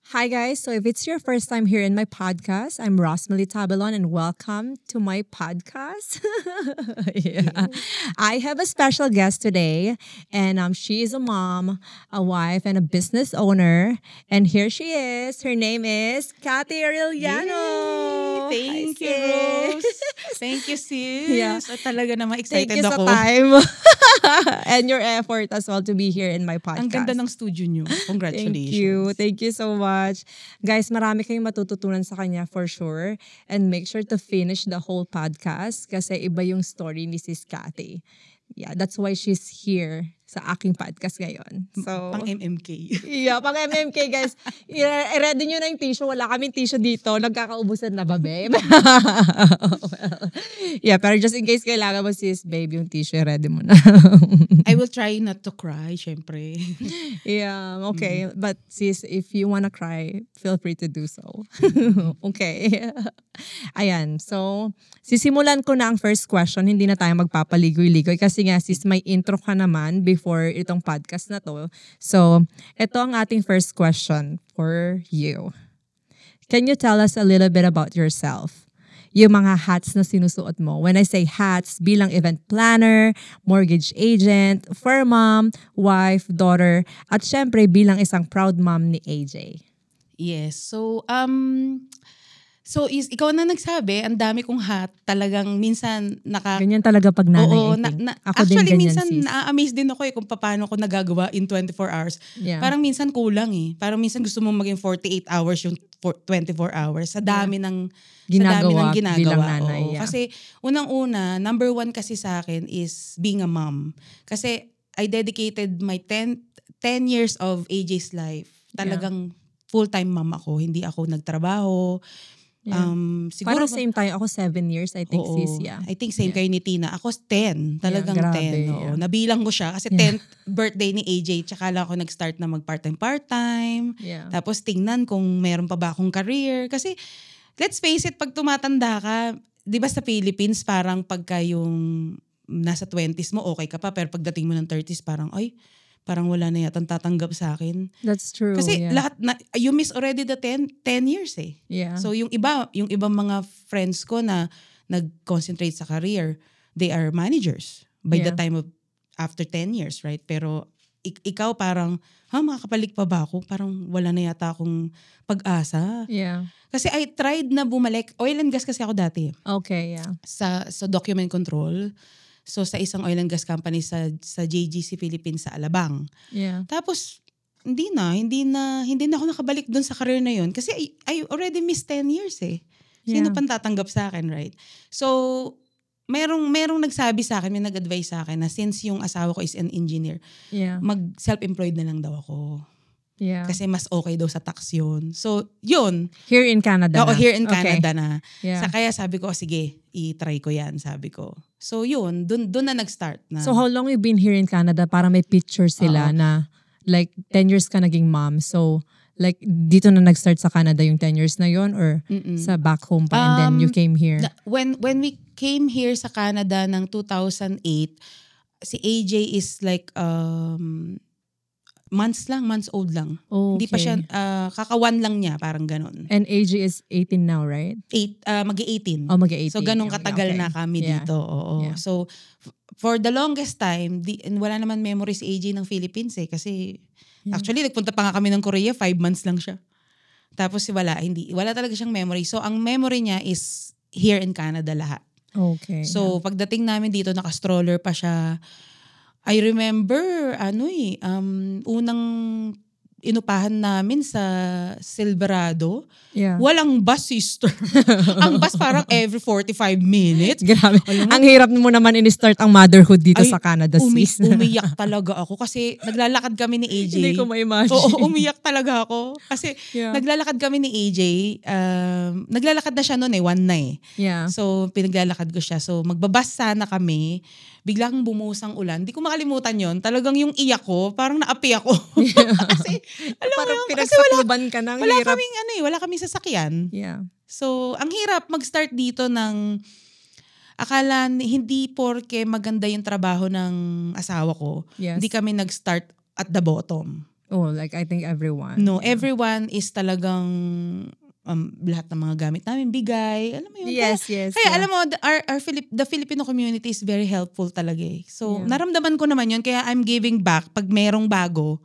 Hi guys, so if it's your first time here in my podcast, I'm Rosmalie Tabelon and welcome to my podcast. Yeah. I have a special guest today and she is a mom, a wife, and a business owner. And here she is. Her name is Cathy Arellano. Hi, Thank you, sis. Rose. Thank you, sis. Yeah. Talaga naman Thank excited you sa ako. time and your effort as well to be here in my podcast. Ang ganda ng studio nyo. Congratulations. Thank you so much. Guys, marami kayong matututunan sa kanya for sure. And make sure to finish the whole podcast kasi iba yung story ni Sis Cathy. Yeah, that's why she's here sa aking podcast ngayon. So, Pang MMK. yeah, pang MMK guys. I-ready nyo na yung tissue. Wala kaming tissue dito. Nagkakaubusan na ba, babe? Yeah, pero just in case kailangan mo sis, babe, yung tissue, ready mo na. I will try not to cry, syempre. Yeah, okay. But sis, if you wanna cry, feel free to do so. Okay. Ayan, so sisimulan ko na ang first question. Hindi na tayo magpapaligoy-ligoy kasi nga sis, may intro ka naman before itong podcast na to. So, ito ang ating first question for you. Can you tell us a little bit about yourself? Yung mga hats na sinusuot mo. When I say hats, bilang event planner, mortgage agent, fur mom, wife, daughter, at syempre bilang isang proud mom ni AJ. Yes. So ikaw na nagsabi, ang dami kong hat. Talagang minsan Ganyan talaga pag nanay, Oo, I think. Ako actually, din ganyan, minsan sis. na-amaze din ako kung paano ko nagagawa in 24 hours. Yeah. Parang minsan kulang eh. Parang minsan gusto mong maging 48 hours yung 24 hours. Sa dami ng Ginagawa bilang ginagawa. nanay, Oo. yeah. Kasi unang-una, number one kasi sa akin is being a mom. Kasi I dedicated my 10 years of AJ's life. Talagang full-time mom ako. Hindi ako nagtrabaho. Yeah. Siguro Parang same tayo. Ako 7 years, I think, Oo. sis. Yeah. I think same kayo ni Tina. Ako 10. Talagang Yeah, 10. grabe, Oo. yeah. Nabilang ko siya kasi 10th birthday ni AJ. Tsaka lang ako nag-start na mag-part-time. Yeah. Tapos tingnan kung meron pa ba akong career. Kasi let's face it, pag tumatanda ka, di ba sa Philippines, parang pagka yung nasa 20s mo, okay ka pa. Pero pagdating mo ng 30s, parang wala na yatang tatanggap sa akin. That's true. Kasi yeah. lahat na, you miss already the 10 years eh. Yeah. So yung ibang mga friends ko na nag-concentrate sa career, they are managers by the time of after 10 years, right? Pero ikaw parang, makakapalik pa ba ako? Parang wala na yata akong pag-asa. Yeah. Kasi I tried na bumalik. Oil and gas kasi ako dati. Okay, yeah. Sa document control. So sa isang oil and gas company sa JGC Philippines sa Alabang. Yeah. Tapos hindi na ako nakabalik doon sa career na yun kasi I already missed 10 years eh. Sino pang tatanggap sa akin, right? So merong nagsabi sa akin, may nag-advise sa akin na since yung asawa ko is an engineer, mag-self-employed na lang daw ako. Yeah. Kasi mas okay daw sa tax yun. So, yun. Here in Canada Oo, na. here in Canada na. Yeah. Kaya sabi ko, sige, i-try ko yan, sabi ko. So, yun. Doon na nag-start. Na. So how long you been here in Canada? Para may picture sila na like 10 years ka naging mom. So like dito na nag-start sa Canada yung 10 years na yon or sa back home pa and then you came here? When we came here sa Canada ng 2008, si AJ is like months old lang. Oh, Hindi pa okay. siya, kakawan lang niya, parang ganon. And AJ is 18 now, right? Mag-18. Oh, mag-18. So ganun katagal na kami dito. Oo. Yeah. So for the longest time, wala naman memory si AJ ng Philippines eh. Kasi actually nagpunta pa nga kami ng Korea, 5 months lang siya. Tapos wala talaga siyang memory. So ang memory niya is here in Canada lahat. Okay. So pagdating namin dito, naka-stroller pa siya. I remember, unang inupahan namin sa Silverado. Yeah. Walang bus, sister. Ang bus parang every 45 minutes. Grabe. Ang hirap mo naman in-start ang motherhood dito sa Canada, sis. Umiyak talaga ako kasi naglalakad kami ni AJ. Hindi ko ma-imagine. Oo, umiyak talaga ako. Kasi naglalakad kami ni AJ. Naglalakad na siya noon one na eh. Yeah. So, pinaglalakad ko siya. So, magbabas sana kami. Biglang bumuhos ang ulan. Di ko makalimutan yon. Talagang yung iyak ko, parang naapi ako. Kasi, alam mo parang yun, kasi pinagsakluban ka ng wala hirap. wala kaming sasakyan. Yeah. So, ang hirap mag-start dito ng akala hindi porke maganda yung trabaho ng asawa ko, Yes. hindi kami nag-start at the bottom. Oh, like I think everyone. No, Yeah. everyone is talagang lahat ng mga gamit namin bigay. Alam mo yun? Yes, yes. Kaya yeah. alam mo, the Filipino community is very helpful talaga eh. So, Yeah. naramdaman ko naman yun. Kaya I'm giving back. Pag merong bago,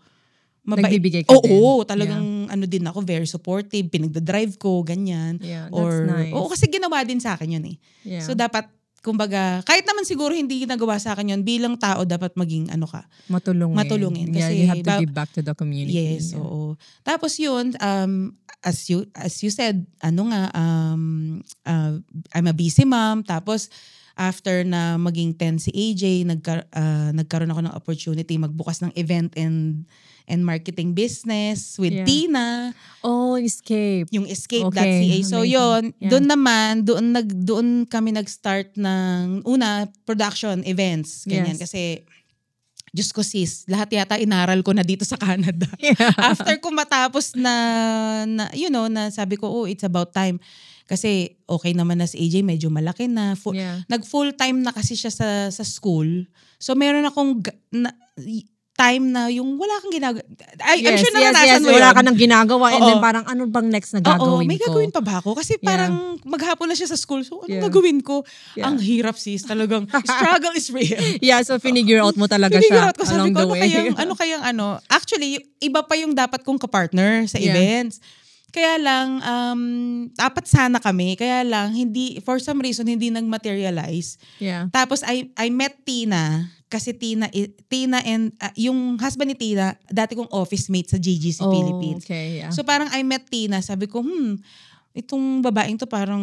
Nagbibigay ka din. Oo, talagang ano din ako, very supportive. Pinagdadrive ko, ganyan. Yeah, that's nice. Oo, kasi ginawa din sa akin yun eh. Yeah. So, dapat, kumbaga, kahit naman siguro hindi ginagawa sa akin yun, bilang tao dapat maging ano ka. Matulungin. Yeah, Kasi you have to give back to the community. Yes, yeah. oo. Tapos yun, as you said, I'm a busy mom. Tapos after na maging 10 si AJ, nagkaroon ako ng opportunity magbukas ng event and marketing business with Yeah. Tina. Oh, Escape. Yung Escape.ca. Okay, So amazing. yun, Yeah. doon naman, doon kami nag-start ng production events. Ganyan. Yes. Kasi, Diyos ko sis, lahat yata inaral ko na dito sa Canada. Yeah. After ko matapos na sabi ko, oh, it's about time. Kasi okay naman na si AJ, medyo malaki na. Yeah. Nag-full time na kasi siya sa school. So meron akong time na yung wala kang ginagawa. I'm sure naranasan mo wala yun. ka nang ginagawa and Oo. then parang ano bang next na gagawin Oo, may ko? gagawin pa ba ako? Kasi parang maghapon na siya sa school. So anong Yeah. gagawin ko? Yeah. Ang hirap sis. Talagang struggle is real. Yeah, so finigure out mo talaga Figure siya out ko, sabi along ko, the way. Actually, iba pa yung dapat kong kapartner sa Yeah. events. Kaya lang, dapat sana kami. Kaya lang, for some reason, hindi nag-materialize. Yeah. Tapos, I met Tina. Kasi Tina and, yung husband ni Tina, dati kong office mate sa GGC Philippines. Okay, yeah. So, parang I met Tina. Sabi ko, itong babaeng to parang,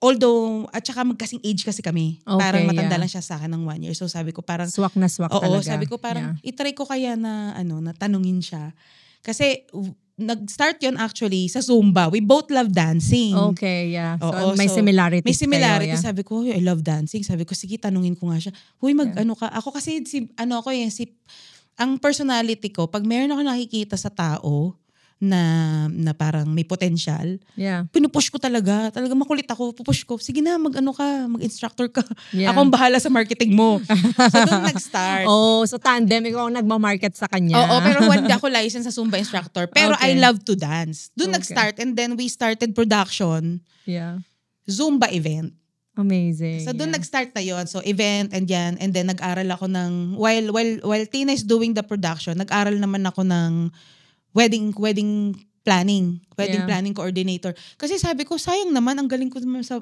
although, at saka magkasing age kasi kami. Okay, parang matanda yeah. lang siya sa akin ng 1 year. So sabi ko parang, swak na swak talaga. oo, sabi ko parang, itry ko kaya na tanungin siya. Kasi, nag-start yon actually sa Zumba. We both love dancing. Okay, yeah. So, Oo, may similarities may similarity. kayo, yeah. Sabi ko, I love dancing. Sabi ko, sige, tanungin ko nga siya. Huy, ano ka? Ako kasi, ang personality ko, pag meron ako nakikita sa tao na parang may potential, Yeah. pinupush ko talaga. Talaga makulit ako, pupush ko. Sige na, mag-instructor ka. Yeah. Ako ang bahala sa marketing mo. So, doon nag-start. Oh, so tandem, ikaw ang nagmamarket sa kanya. Oo, pero hindi ako licensed sa Zumba instructor. Pero Okay. I love to dance. Doon Okay. nag-start and then we started production, Yeah. Zumba event. Amazing. So doon yeah. nag-start na yon. So event and yan. And then nag-aral ako ng, while Tina is doing the production, nag-aral naman ako ng wedding planning. Wedding Yeah. planning coordinator. Kasi sabi ko, sayang naman, ang galing ko naman sa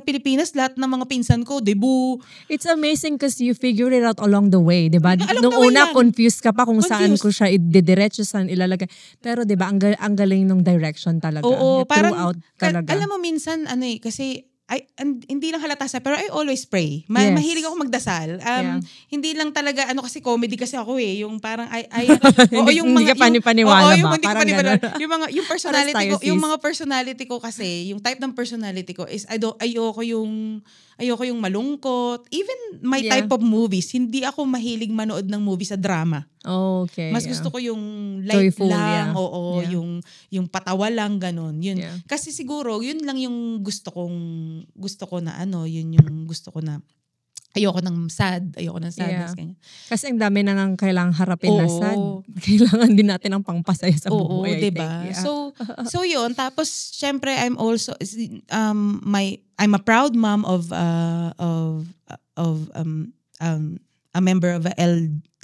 Pilipinas, lahat ng mga pinsan ko, debut. It's amazing because you figure it out along the way, di ba? Along Nung the way una, lang. confused ka pa kung saan Confused. ko siya ididiretso, saan ilalagay. Pero di ba, ang galing nung direction talaga. Oo, parang, Throughout talaga. alam mo minsan, kasi, hindi lang halata sa, pero I always pray. Yes. Mahilig ako magdasal. Yeah. Hindi lang talaga, kasi comedy kasi ako eh. Yung parang, oo, yung Hindi mga, ka panipaniwala yung, ba? hindi ko Parang panipaniwala. ganun. Yung personality Paras tayo, ko, yung sis. mga personality ko kasi, yung type ng personality ko is, ayoko yung malungkot. Even my Yeah. type of movies, hindi ako mahilig manood ng movie sa drama. Oh, okay. Mas yeah. gusto ko yung light Joyful, lang, yeah. oo, Yeah. yung patawa lang, ganun. Yun. Yeah. Kasi siguro, yun lang yung gusto ko na yun yung gusto ko na, ayoko ng sadness, Yeah. ganyan. Kasi ang dami na nga kailangang harapin na Oo. sad. Kailangan din natin ng pangpasaya sa Oo, buhay, I diba? think. Yeah. So yun, tapos syempre I'm also I'm a proud mom of a member of a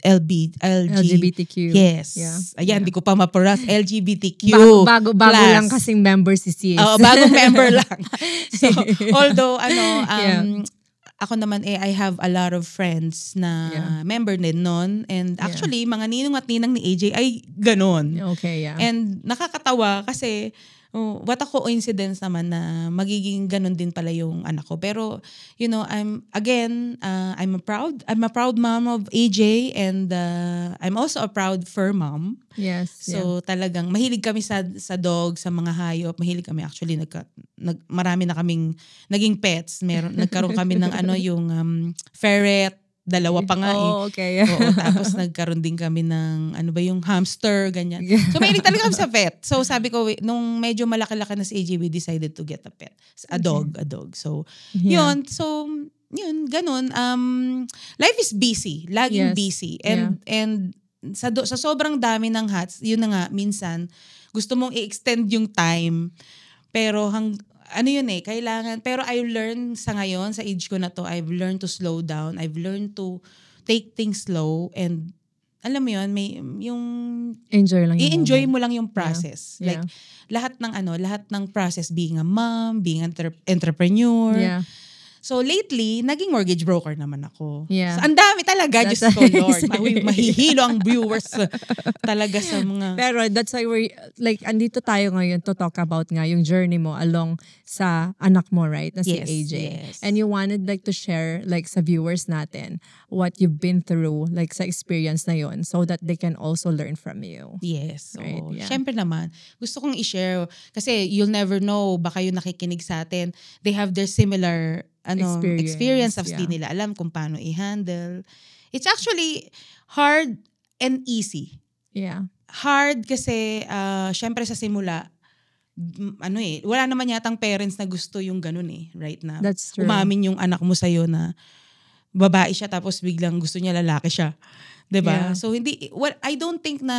LGBTQ. Yes. Yeah. Ayan, di ko pa mapronounce LGBTQ. Bago plus. lang kasing member si Sis. Oo, bagong member lang. So, although, Yeah. ako naman I have a lot of friends na Yeah. member din nun. And actually, mga ninong at ninang ni AJ ay ganon. Okay, yeah. And nakakatawa kasi, what a coincidence naman na magiging ganon din pala yung anak ko. Pero, I'm a proud mom of AJ and I'm also a proud fur mom. Yes. So talagang mahilig kami sa dog, sa mga hayop. Mahilig kami actually marami na kaming naging pets. Nagkaroon kami ng yung ferret, dalawa pa nga eh. Oh, okay. Oo, tapos nagkaroon din kami ng yung hamster, ganyan. So mahilig talaga kami sa pet. So sabi ko, nung medyo malaki-laki na si AJ, we decided to get a pet. A dog. So Yeah. yun. So yun, ganun. Life is busy. Laging Yes. busy. Yeah. And sa sobrang dami ng hats, yun na nga, minsan, gusto mong i-extend yung time. Pero ano yun kailangan. Pero I learned sa ngayon, sa age ko na to, I've learned to slow down. I've learned to take things slow and alam mo yun, may yung enjoy lang yung i-enjoy moment. mo lang yung process. Yeah. Like lahat ng process, being a mom, being an entrepreneur. Yeah. So lately, naging mortgage broker naman ako. Yeah. So, ang dami talaga, That's Diyos ko Lord. Mahihilo ang viewers talaga sa mga... Pero that's why we're, like, andito tayo ngayon to talk about nga yung journey mo along sa anak mo, right? Na si Yes, AJ. yes. And you wanted like to share like sa viewers natin what you've been through, like sa experience na yun, so that they can also learn from you. Yes. Right, So, yeah. syempre naman, gusto kong i-share kasi you'll never know, baka yung nakikinig sa atin, they have their similar experience of di nila alam kung paano i-handle. It's actually hard and easy. Yeah. Hard kasi syempre sa simula wala naman yatang parents na gusto yung ganun right na That's true. umamin yung anak mo sa'yo na babae siya tapos biglang gusto niya lalaki siya. 'Di ba? Yeah. So I don't think na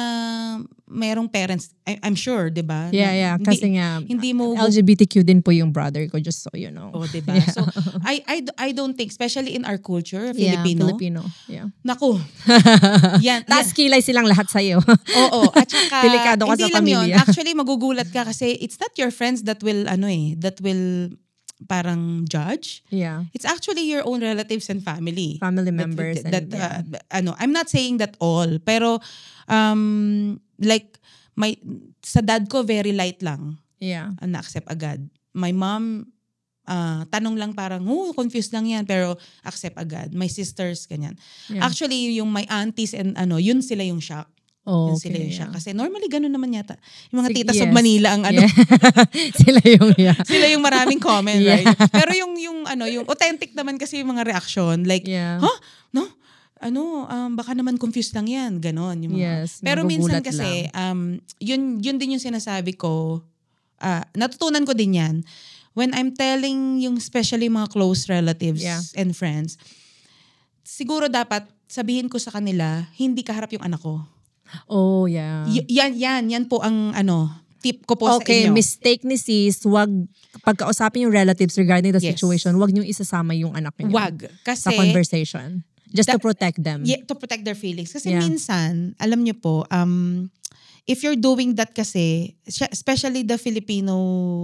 merong parents, I'm sure, 'di ba? Yeah. Kasi nga hindi mo LGBTQ din po yung brother ko, just so you know. Oh, 'di ba? Yeah. So I don't think, especially in our culture, Yeah, Filipino. Yeah. Naku. yan. Taas kilay silang lahat sa'yo. Oo, at saka Delikado ka hindi sa lang yun. pamilya. Actually, magugulat ka kasi it's not your friends that will parang judge. Yeah. It's actually your own relatives and family. Family members. I'm not saying that all, pero like sa dad ko very light lang. Yeah. Na-accept agad. My mom tanong lang parang, confused lang yan, pero accept agad. My sisters, ganyan. Yeah. Actually, yung my aunties and yun sila yung shock. Oh, yun sila yung shock. Kasi normally ganun naman yata. Yung mga titas yes. of Manila ang Yeah. sila yung maraming comment, Yeah. right? Pero yung authentic naman kasi yung mga reaction, like, Yeah. No? Baka naman confused lang yan, ganon. Yung mga, Yes, pero minsan magugulat kasi, yun din yung sinasabi ko, natutunan ko din yan, when I'm telling yung especially mga close relatives and friends, siguro dapat sabihin ko sa kanila, hindi kaharap yung anak ko. Oh, yeah. Yan po ang tip ko po sa inyo. Okay, mistake ni sis, wag pagkausapin yung relatives regarding the Yes. situation, wag niyong isasama yung anak niyo Wag. Kasi, sa conversation. Just to protect them. Yeah, to protect their feelings. Kasi minsan, alam niyo po, if you're doing that kasi, especially the Filipino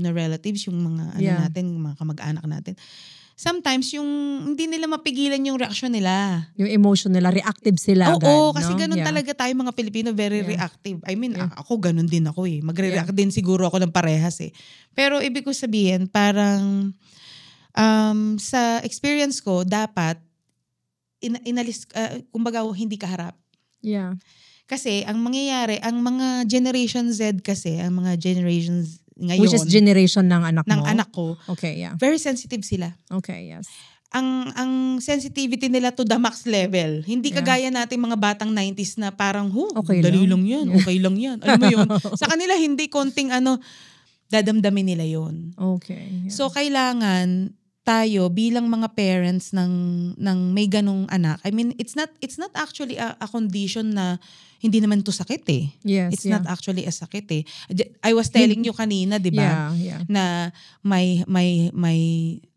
relatives, yung mga natin, yung mga kamag-anak natin, sometimes yung hindi nila mapigilan yung reaksyon nila. Yung emotion nila, reactive sila agad. Oo, kasi no? ganun talaga tayo mga Pilipino, very reactive. I mean, ako ganun din ako Magre-react din siguro ako ng parehas Pero ibig ko sabihin, parang sa experience ko, dapat inalis, kumbaga hindi kaharap. Yeah. Kasi ang mangyayari, ang mga Generation Z kasi, ang mga generations ngayon. Which is generation ng anak mo? Ng anak ko. Okay, yeah. Very sensitive sila. Okay, yes. Ang sensitivity nila to the max level. Hindi kagaya nating mga batang 90s na parang, okay dali lang yan, okay lang yan. Alam mo yun? Sa kanila, hindi konting dadamdamin nila yun. Okay. Yeah. So, kailangan tayo bilang mga parents ng may ganong anak. I mean, it's not actually a condition na hindi naman to sakit Yes, it's not actually a sakit I was telling you kanina, 'di ba? Yeah. Na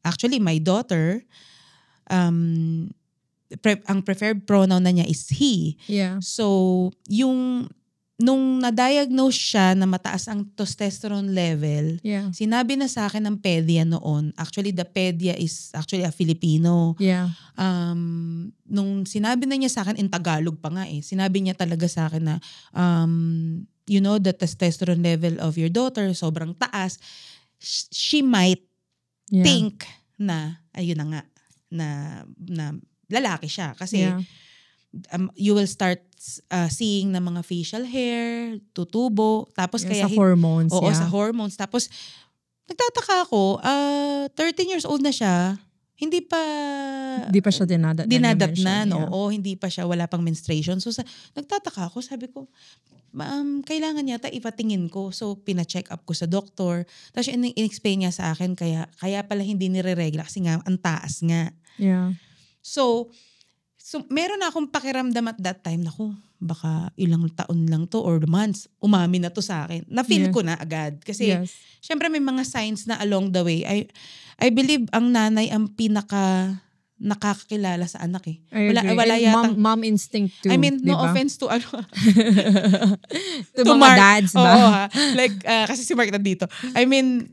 actually my daughter ang preferred pronoun na niya is he. Yeah. So, nung na-diagnose siya na mataas ang testosterone level, sinabi na sa akin ng pedia noon, actually the pedia is actually a Filipino. Yeah. Nung sinabi na niya sa akin, in Tagalog pa nga sinabi niya talaga sa akin na, the testosterone level of your daughter sobrang taas, she might think na, ayun na nga, na lalaki siya. Kasi, you will start seeing na mga facial hair, tutubo, tapos sa hormones. Oo, sa hormones. Tapos, nagtataka ako, 13 years old na siya, hindi pa siya dinadatnan. Oo, hindi pa siya, wala pang menstruation. So, nagtataka ako, sabi ko, kailangan yata ipatingin ko. So, pina-check up ko sa doktor. Tapos, in-explain niya sa akin, kaya pala hindi nire-regla kasi nga, ang taas nga. Yeah. So, meron na akong pakiramdam at that time, naku, baka ilang taon lang to or months, umamin na to sa akin. Na-feel ko na agad. Kasi, syempre may mga signs na along the way. I believe ang nanay ang pinaka nakakakilala sa anak eh. Wala yatang mom instinct too. I mean, no diba? offense to to mga Mark. dads ba? Oo, like kasi si Mark nandito. I mean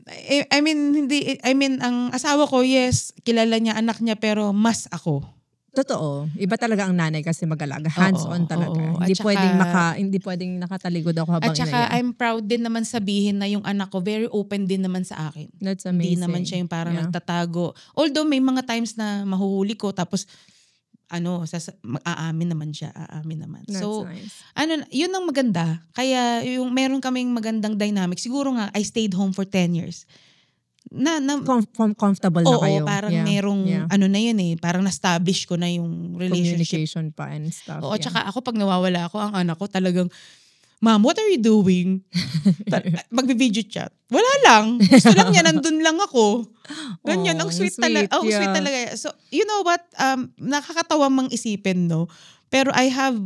ang asawa ko, yes, kilala niya anak niya pero mas ako. Totoo. Iba talaga ang nanay kasi mag-alaga. Hands-on talaga. Hindi pwedeng nakataligod ako habang at saka I'm proud din naman sabihin na yung anak ko very open din naman sa akin. That's amazing. Hindi naman siya yung parang nagtatago. Although may mga times na mahuhuli ko tapos aamin naman siya. That's so, nice. Yun ang maganda. Kaya yung meron kaming magandang dynamic. Siguro nga, I stayed home for 10 years. Comfortable na kayo. Oo, parang merong, na yun eh, parang na-establish ko na yung relationship. Communication pa and stuff. Oo, tsaka ako pag nawawala ako, ang anak ko talagang, Ma'am, what are you doing? Magbe-video chat. Wala lang. Gusto lang niya, nandun lang ako. Ganyan, ang sweet talaga. Sweet talaga. So, you know what? Nakakatawa mang isipin, no? Pero I have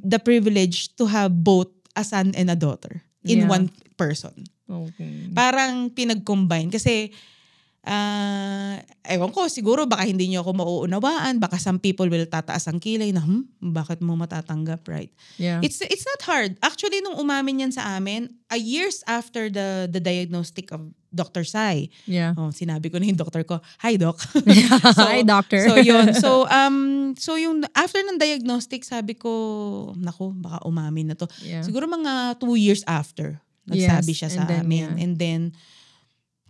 the privilege to have both a son and a daughter in one person. Okay. Parang pinag-combine. Kasi, ewan ko, siguro baka hindi niyo ako mauunawaan. Baka some people will tataas ang kilay na, bakit mo matatanggap, right? Yeah. It's not hard. Actually, nung umamin yan sa amin, years after the diagnostic of Dr. Sai. Yeah. Sinabi ko na yung doctor ko, hi doc. Hi doctor. So yun. So yung after ng diagnostic, sabi ko, naku, baka umamin na to. Yeah. Siguro mga 2 years after. Nagsabi siya sa amin. Yeah. And then,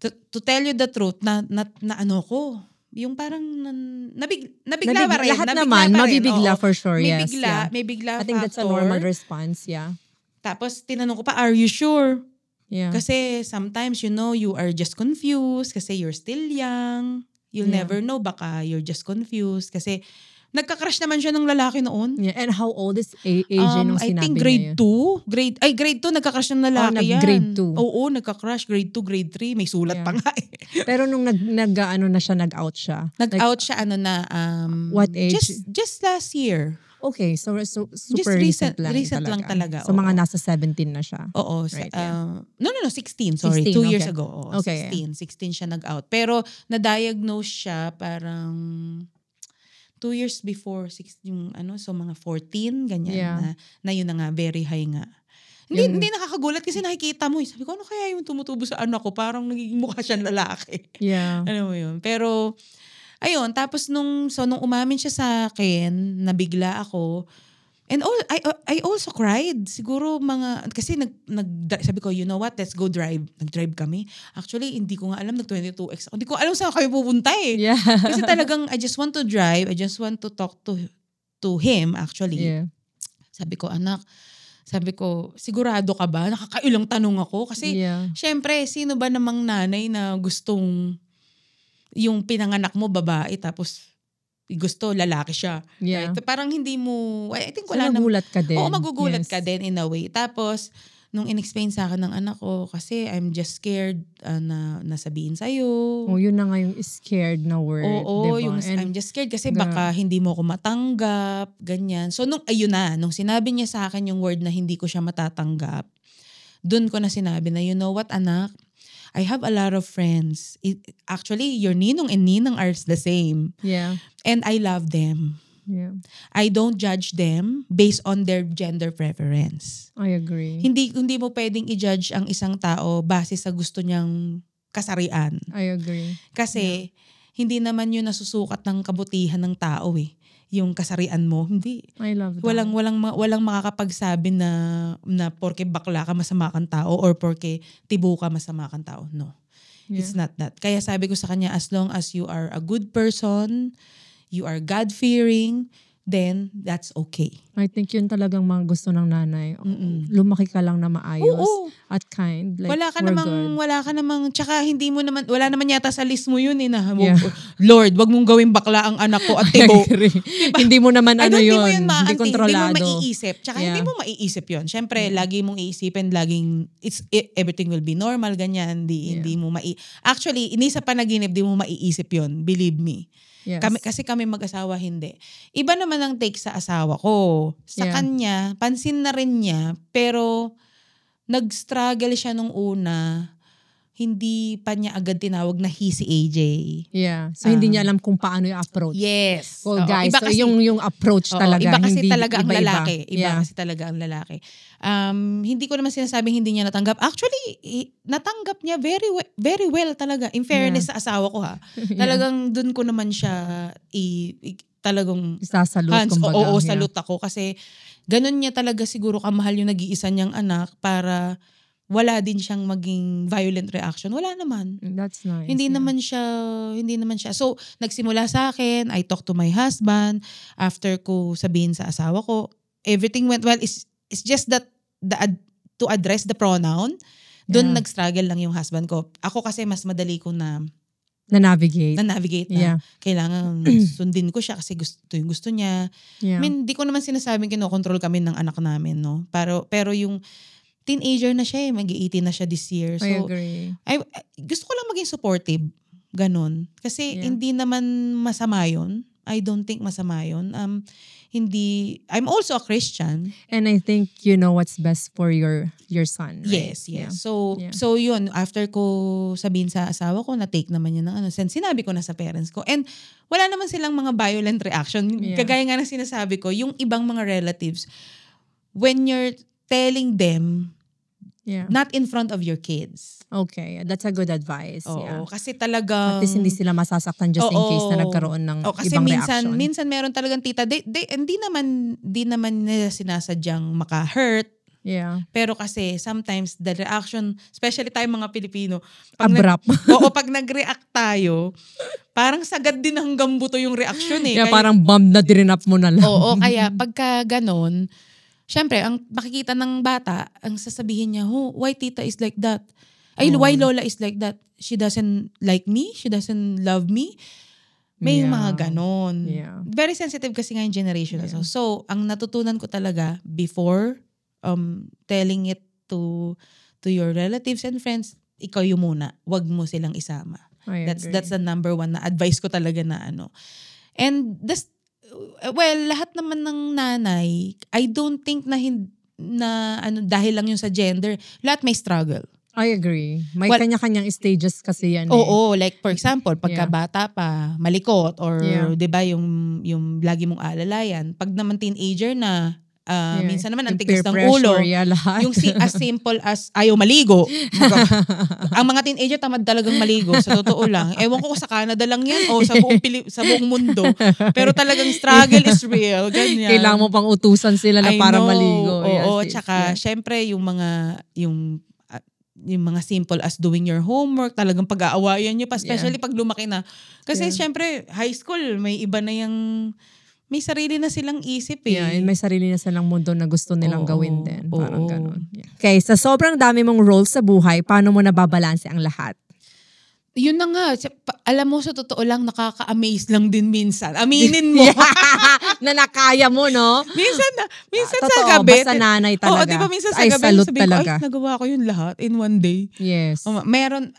to tell you the truth, na ano ko, yung parang nabigla pa rin. Lahat naman, mabibigla for sure, yes. May bigla I think that's a normal response, yeah. Tapos, tinanong ko pa, are you sure? Yeah. Kasi sometimes, you are just confused kasi you're still young. You'll never know, baka you're just confused. Kasi, nagka-crush naman siya ng lalaki noon. Yeah, and how old is AJ nung sinabi niya? I think grade 2. Grade 2 nagka-crush ng lalaki yan. Grade 2. Oo, nagka-crush. Grade 2, grade 3. May sulat pa nga eh. Pero nung nag-out siya? Nag-out siya, what age? Just last year. Okay, so super recent lang lang talaga. So mga nasa 17 na siya. Oo. Right, no, 16. Sorry, 16, 2 years okay. ago. Okay, 16 siya nag-out. Pero na-diagnose siya parang 2 years before 16, so mga 14, ganyan. Na yun na nga, very high nga. Hindi nakakagulat kasi nakikita mo. Sabi ko, ano kaya yung tumutubo sa anak ko? Parang nagiging mukha siyang lalaki. Yeah. Ano mo yun? Pero, ayun, tapos nung umamin siya sa akin, nabigla ako. And I also cried. Siguro kasi sabi ko, you know what, let's go drive. Nag-drive kami. Actually, hindi ko nga alam, nag-22X ako. Hindi ko alam saan kami pupunta eh. Yeah. Kasi talagang, I just want to drive. I just want to talk to him, actually. Yeah. Sabi ko, sigurado ka ba? Nakakailang tanong ako. Kasi, syempre, sino ba namang nanay na gustong yung pinanganak mo babae tapos gusto lalaki siya. Yeah. Right? Parang hindi mo, I think so wala nagulat ka din. Oo, magugulat ka din in a way. Tapos, nung in-explain sa akin ng anak ko, kasi I'm just scared na nasabihin sa'yo. Yun na nga yung scared na word. Oo, diba? yung I'm just scared kasi baka hindi mo ako matanggap, ganyan. So, nung sinabi niya sa akin yung word na hindi ko siya matatanggap, dun ko na sinabi na, you know what, anak? I have a lot of friends. Actually, your ninong and ninang are the same. Yeah. And I love them. Yeah. I don't judge them based on their gender preference. I agree. Hindi mo pwedeng i-judge ang isang tao base sa gusto niyang kasarian. I agree. Kasi hindi naman yun nasusukat ng kabutihan ng tao eh. Yung kasarian mo, hindi. I love that. Walang makakapagsabi na porke bakla ka masama kang tao or porke tibo ka masama kang tao. No. Yeah. It's not that. Kaya sabi ko sa kanya, as long as you are a good person, you are God-fearing, then that's okay. I think yun talagang mga gusto ng nanay. Lumaki ka lang na maayos at kind. Like, wala ka namang, tsaka wala naman yata sa list mo yun eh na, Lord, wag mong gawing bakla ang anak ko at tibo. Diba? Hindi mo naman hindi kontrolado. Hindi mo maiisip. Tsaka hindi mo maiisip yun. Siyempre, lagi mong iisipin, everything will be normal, ganyan. Hindi mo Actually, inisa panaginip, di mo maiisip yun. Believe me. Yes. Kasi kami mag-asawa, hindi. Iba naman ang take sa asawa ko. Sa kanya, pansin na rin niya, pero nag-struggle siya nung una. Hindi pa niya agad tinawag na he si AJ. Yeah. So, hindi niya alam kung paano yung approach. Yes. Well, guys, iba kasi, so yung approach talaga. Iba kasi hindi, talaga ang lalaki. Iba kasi talaga ang lalaki. Hindi ko naman sinasabing hindi niya natanggap. Actually, natanggap niya very well talaga. In fairness sa asawa ko ha. Talagang dun ko naman siya talagang sasalute, kumbaga. Oo, salute ako. Kasi ganun niya talaga siguro kamahal yung nag-iisa niyang anak para wala din siyang maging violent reaction. Wala naman. That's nice. Hindi naman siya. So, nagsimula sa akin, I talked to my husband, after ko sabihin sa asawa ko, everything went well. It's just that to address the pronoun, doon nag-struggle lang yung husband ko. Ako kasi mas madali ko na-navigate. Na-navigate na. Yeah. Kailangan sundin ko siya kasi yung gusto niya. Yeah. I mean, di ko naman sinasabing kinokontrol kami ng anak namin, no? Pero yung teenager na siya mag-18 na siya this year. So, I agree. Gusto ko lang maging supportive. Ganon. Kasi hindi naman masama yun. I don't think masama yun. I'm also a Christian. And I think you know what's best for your son, right? Yes. Yeah. So yun, after ko sabihin sa asawa ko, na-take naman niya ng sinabi ko na sa parents ko. And wala naman silang mga violent reaction. Yeah. Kagaya nga ng sinasabi ko, yung ibang mga relatives, when you're telling them, not in front of your kids. Okay, that's a good advice. Oo, kasi talaga at least hindi sila masasaktan just in case na nagkaroon ng ibang reaction. Kasi minsan meron talagang tita, hindi naman nila sinasadyang maka-hurt. Yeah. Pero kasi sometimes the reaction, especially tayong mga Pilipino, abrupt. Pag nag-react tayo, parang sagad din hanggang buto yung reaction eh. Yeah, parang bomb na dirinap mo na lang. Oo, kaya pagka ganon, syempre, ang makikita ng bata, ang sasabihin niya, why tita is like that? Why lola is like that? She doesn't like me? She doesn't love me? May mga ganon. Yeah. Very sensitive kasi nga yung generation. Yeah. So, ang natutunan ko talaga before telling it to your relatives and friends, ikaw yung muna. Wag mo silang isama. That's the number one na advice ko talaga na And lahat naman ng nanay, I don't think na dahil lang yun sa gender, lahat may struggle. I agree. May kanya-kanyang stages kasi yan. Oo, like for example, pagka bata pa, malikot or 'di ba yung lagi mong alalayan. Pag naman teenager na, minsan naman ang tigas ng ulo. Yung as simple as ayaw maligo. Ang mga teenager tamad talagang maligo, sa totoo lang. Ewan ko sa Canada lang yan o sa buong mundo. Pero talagang struggle is real. Ganyan. Kailangan mo pang utusan sila na para maligo. Oo, tsaka syempre yung mga simple as doing your homework, talagang pag-aawayan niyo pa, especially pag lumaki na. Kasi syempre, high school, may iba na may sarili na silang isip eh. Yeah, may sarili na silang mundo na gusto nilang gawin din. Parang ganun. Yeah. Okay, sa sobrang dami mong roles sa buhay, paano mo nababalanse ang lahat? Yun na nga. Alam mo, sa totoo lang, nakaka-amaze lang din minsan. Aminin mo. Na nakaya mo, no? Minsan totoo, sa gabi. Basta nanay talaga. Oo, di ba minsan sa gabi, salute sabi talaga. ko, nagawa ko yun lahat in one day. Yes. Meron,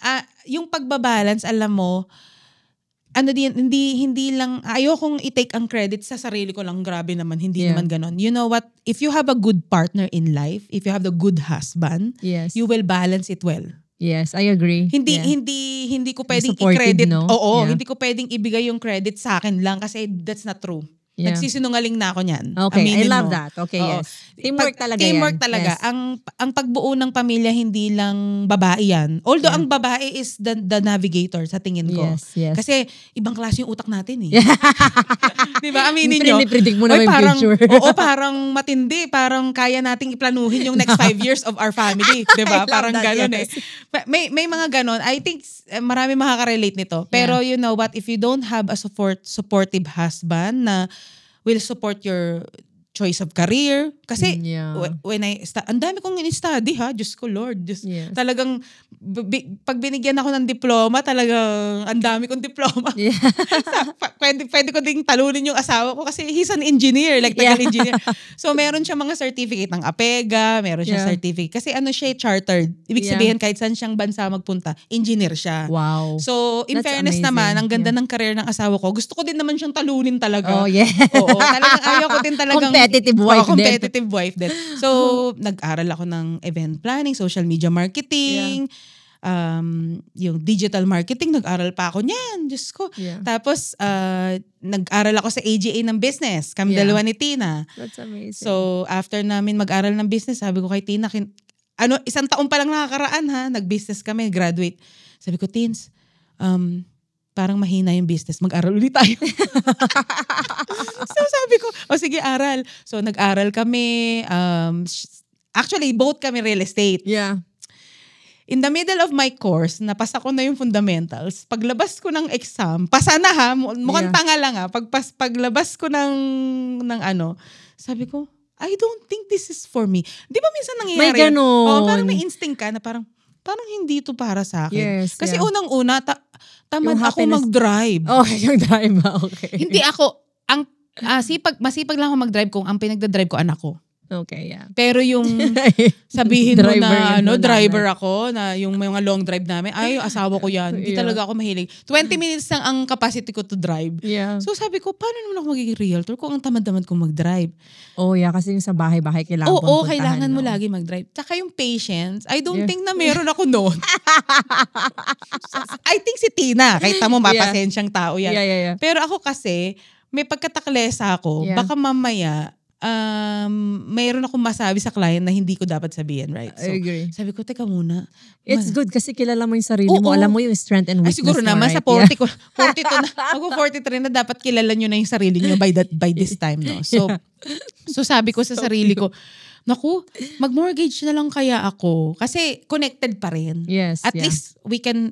yung pagbabalance, alam mo, hindi lang, ayokong i-take ang credit sa sarili ko lang, grabe naman, hindi naman ganon. You know what, if you have a good partner in life, if you have the good husband, you will balance it well. Yes, I agree. Hindi ko pwedeng i-credit. No? Oo, hindi ko pwedeng ibigay yung credit sa akin lang kasi that's not true. Yeah. Nagsisinungaling na ako niyan. Okay, Aminin I love mo. that. Okay, Oo. yes. Teamwork talaga Teamwork yan. talaga. Yes. Ang pagbuo ng pamilya, hindi lang babae yan. Although ang babae is the navigator sa tingin ko. Yes. Kasi ibang klase yung utak natin eh. Di ba? Aminin nyo. Predict mo na may future. Oo, parang matindi. Parang kaya nating iplanuhin yung next 5 years of our family. Di ba? Parang gano'n eh. May mga gano'n. I think marami makaka-relate nito. Pero you know what? If you don't have a supportive husband na will support your choice of career. Kasi Yeah. when ang dami kong in-study ha, Diyos ko Lord. Yes. Talagang pag binigyan ako ng diploma, talagang ang dami kong diploma. Yeah. Pwede ko ding talunin yung asawa ko kasi he's an engineer, like tagal engineer. So meron siya mga certificate ng APEGA, meron siya certificate. Kasi ano siya, chartered. Ibig sabihin kahit saan siyang bansa magpunta, engineer siya. Wow. So in That's fairness amazing. naman, ang ganda ng career ng asawa ko. Gusto ko din naman siyang talunin talaga. Oh, yeah. Oo, talagang ayaw ko din talagang Competitive wife din. competitive wife din. So, nag-aral ako ng event planning, social media marketing, yung digital marketing, nag-aral pa ako niyan. Diyos ko. Yeah. Tapos, nag-aral ako sa AGA ng business. Kami dalawa ni Tina. That's amazing. So, after namin mag-aral ng business, sabi ko kay Tina, isang taon pa lang nakakaraan ha, nag-business kami, graduate. Sabi ko, Tins, parang mahina yung business, mag-aral ulit tayo. So sabi ko, sige, aral. So nag-aral kami. Actually, both kami real estate. Yeah. In the middle of my course, napasa ko na yung fundamentals. Paglabas ko ng exam, pasa na ha, mukhang tanga lang ha. Paglabas ko ng sabi ko, I don't think this is for me. Di ba minsan nangyayari? May ganun. Parang may instinct ka na parang hindi to para sa akin. Yes, Kasi unang-una, tamad Yung ako happiness. mag-drive. Okay, yung drive. Okay. Hindi ako, masipag lang ako mag-drive kung ang pinagdadrive ko anak ko. Okay, yeah. Pero yung sabihin mo Driver na yun, driver ako, na yung mga long drive namin, asawa ko yan. Hindi Yeah. talaga ako mahilig. 20 minutes lang ang capacity ko to drive. Yeah. So sabi ko, paano naman ako magiging realtor kung ang tamad-tamad kong mag-drive? Oh, yeah. Kasi yung sa bahay-bahay, kailangan Oo, puntahan, kailangan mo no? lagi mag-drive. Tsaka yung patience, I don't Yeah. think na meron ako noon. I think si Tina, kahit mo mapasensyang tao yan. Yeah. Pero ako kasi, may pagkataklesa ako, Yeah. baka mamaya, mayroon akong masabi sa client na hindi ko dapat sabihin, right? So, I agree. sabi ko, teka muna. It's good kasi kilala mo yung sarili mo. Oo. Alam mo yung strength and Ay, weakness siguro mo, naman right? sa 42 na, mag-43 na dapat kilala nyo na yung sarili nyo by this time, no? So sabi ko sa sarili ko, naku, mag-mortgage na lang kaya ako. Kasi connected pa rin. Yes, At least we can,